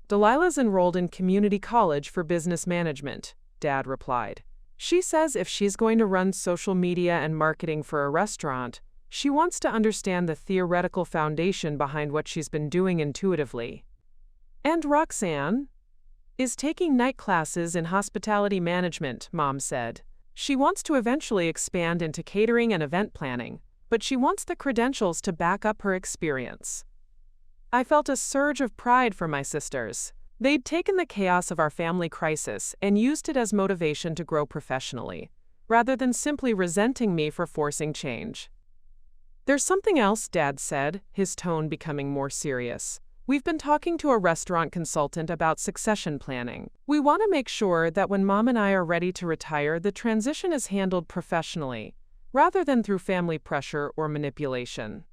Delilah's enrolled in community college for business management, Dad replied. She says if she's going to run social media and marketing for a restaurant, she wants to understand the theoretical foundation behind what she's been doing intuitively. And Roxanne is taking night classes in hospitality management, Mom said. She wants to eventually expand into catering and event planning, but she wants the credentials to back up her experience. I felt a surge of pride for my sisters. They'd taken the chaos of our family crisis and used it as motivation to grow professionally, rather than simply resenting me for forcing change. "There's something else," Dad said, his tone becoming more serious. "We've been talking to a restaurant consultant about succession planning. We want to make sure that when Mom and I are ready to retire, the transition is handled professionally, rather than through family pressure or manipulation."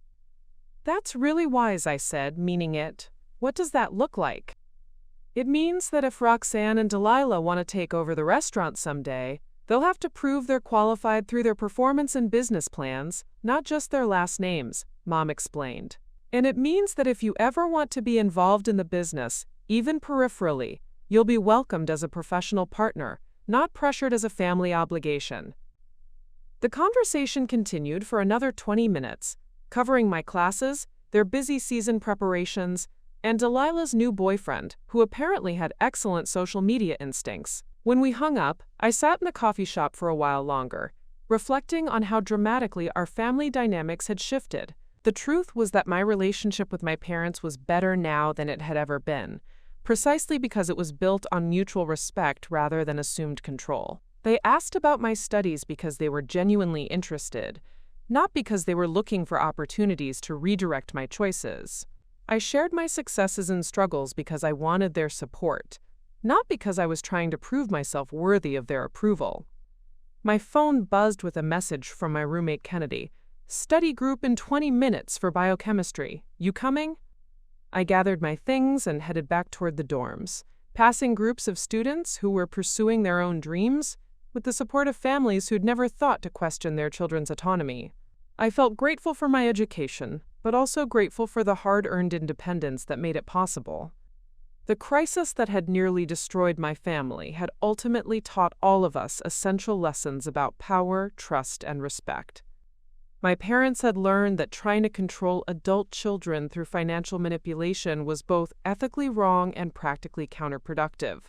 "That's really wise," I said, meaning it. "What does that look like?" "It means that if Roxanne and Delilah want to take over the restaurant someday, they'll have to prove they're qualified through their performance and business plans, not just their last names," Mom explained. "And it means that if you ever want to be involved in the business, even peripherally, you'll be welcomed as a professional partner, not pressured as a family obligation." The conversation continued for another 20 minutes, covering my classes, their busy season preparations, and Delilah's new boyfriend, who apparently had excellent social media instincts. When we hung up, I sat in the coffee shop for a while longer, reflecting on how dramatically our family dynamics had shifted. The truth was that my relationship with my parents was better now than it had ever been, precisely because it was built on mutual respect rather than assumed control. They asked about my studies because they were genuinely interested, not because they were looking for opportunities to redirect my choices. I shared my successes and struggles because I wanted their support, not because I was trying to prove myself worthy of their approval. My phone buzzed with a message from my roommate Kennedy. "Study group in 20 minutes for biochemistry. You coming?" I gathered my things and headed back toward the dorms, passing groups of students who were pursuing their own dreams, with the support of families who'd never thought to question their children's autonomy. I felt grateful for my education, but also grateful for the hard-earned independence that made it possible. The crisis that had nearly destroyed my family had ultimately taught all of us essential lessons about power, trust, and respect. My parents had learned that trying to control adult children through financial manipulation was both ethically wrong and practically counterproductive.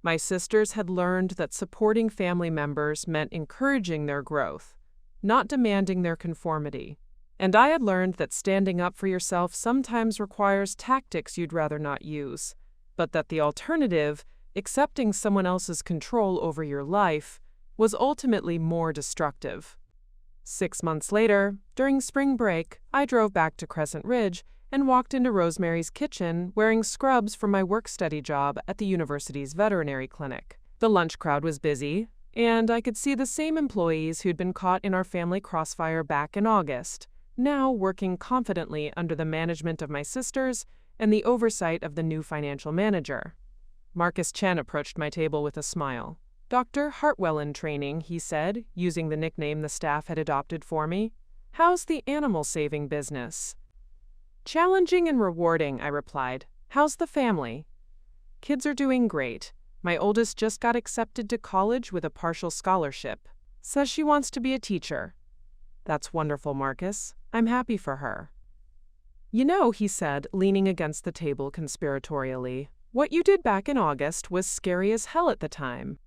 My sisters had learned that supporting family members meant encouraging their growth, not demanding their conformity. And I had learned that standing up for yourself sometimes requires tactics you'd rather not use, but that the alternative, accepting someone else's control over your life, was ultimately more destructive. 6 months later, during spring break, I drove back to Crescent Ridge and walked into Rosemary's Kitchen wearing scrubs from my work-study job at the university's veterinary clinic. The lunch crowd was busy, and I could see the same employees who'd been caught in our family crossfire back in August, now working confidently under the management of my sisters and the oversight of the new financial manager. Marcus Chen approached my table with a smile. "Dr. Hartwell in training," he said, using the nickname the staff had adopted for me. "How's the animal saving business?" "Challenging and rewarding," I replied. "How's the family?" "Kids are doing great. My oldest just got accepted to college with a partial scholarship. Says she wants to be a teacher." "That's wonderful, Marcus. I'm happy for her." "You know," he said, leaning against the table conspiratorially, "what you did back in August was scary as hell at the time.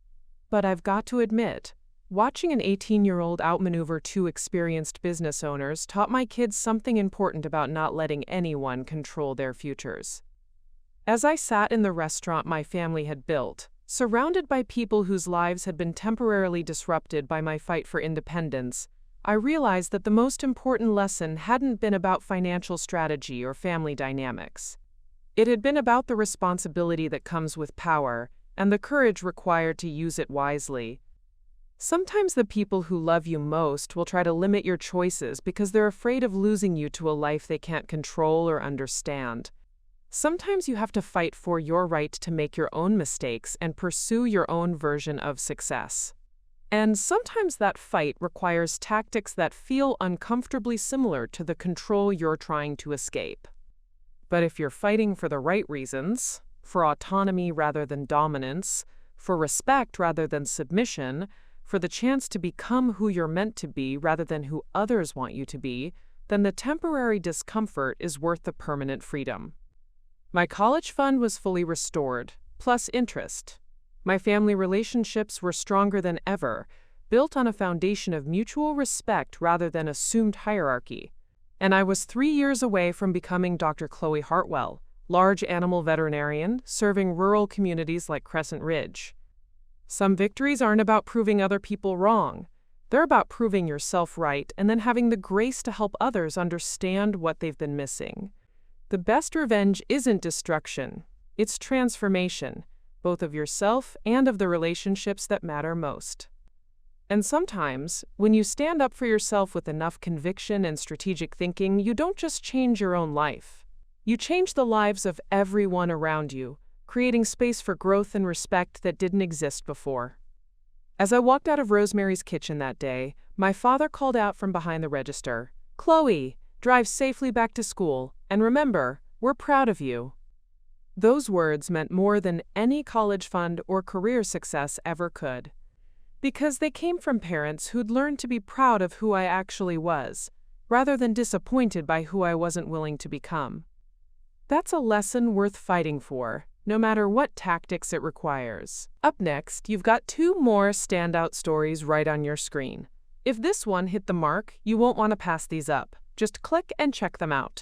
But I've got to admit, watching an 18-year-old outmaneuver 2 experienced business owners taught my kids something important about not letting anyone control their futures." As I sat in the restaurant my family had built, surrounded by people whose lives had been temporarily disrupted by my fight for independence, I realized that the most important lesson hadn't been about financial strategy or family dynamics. It had been about the responsibility that comes with power and the courage required to use it wisely. Sometimes the people who love you most will try to limit your choices because they're afraid of losing you to a life they can't control or understand. Sometimes you have to fight for your right to make your own mistakes and pursue your own version of success. And sometimes that fight requires tactics that feel uncomfortably similar to the control you're trying to escape. But if you're fighting for the right reasons, for autonomy rather than dominance, for respect rather than submission, for the chance to become who you're meant to be rather than who others want you to be, then the temporary discomfort is worth the permanent freedom. My college fund was fully restored, plus interest. My family relationships were stronger than ever, built on a foundation of mutual respect rather than assumed hierarchy. And I was 3 years away from becoming Dr. Chloe Hartwell, large animal veterinarian, serving rural communities like Crescent Ridge. Some victories aren't about proving other people wrong. They're about proving yourself right and then having the grace to help others understand what they've been missing. The best revenge isn't destruction. It's transformation, both of yourself and of the relationships that matter most. And sometimes, when you stand up for yourself with enough conviction and strategic thinking, you don't just change your own life. You change the lives of everyone around you, creating space for growth and respect that didn't exist before. As I walked out of Rosemary's Kitchen that day, my father called out from behind the register, "Chloe, drive safely back to school, and remember, we're proud of you." Those words meant more than any college fund or career success ever could. Because they came from parents who'd learned to be proud of who I actually was, rather than disappointed by who I wasn't willing to become. That's a lesson worth fighting for, no matter what tactics it requires. Up next, you've got 2 more standout stories right on your screen. If this one hit the mark, you won't want to pass these up. Just click and check them out.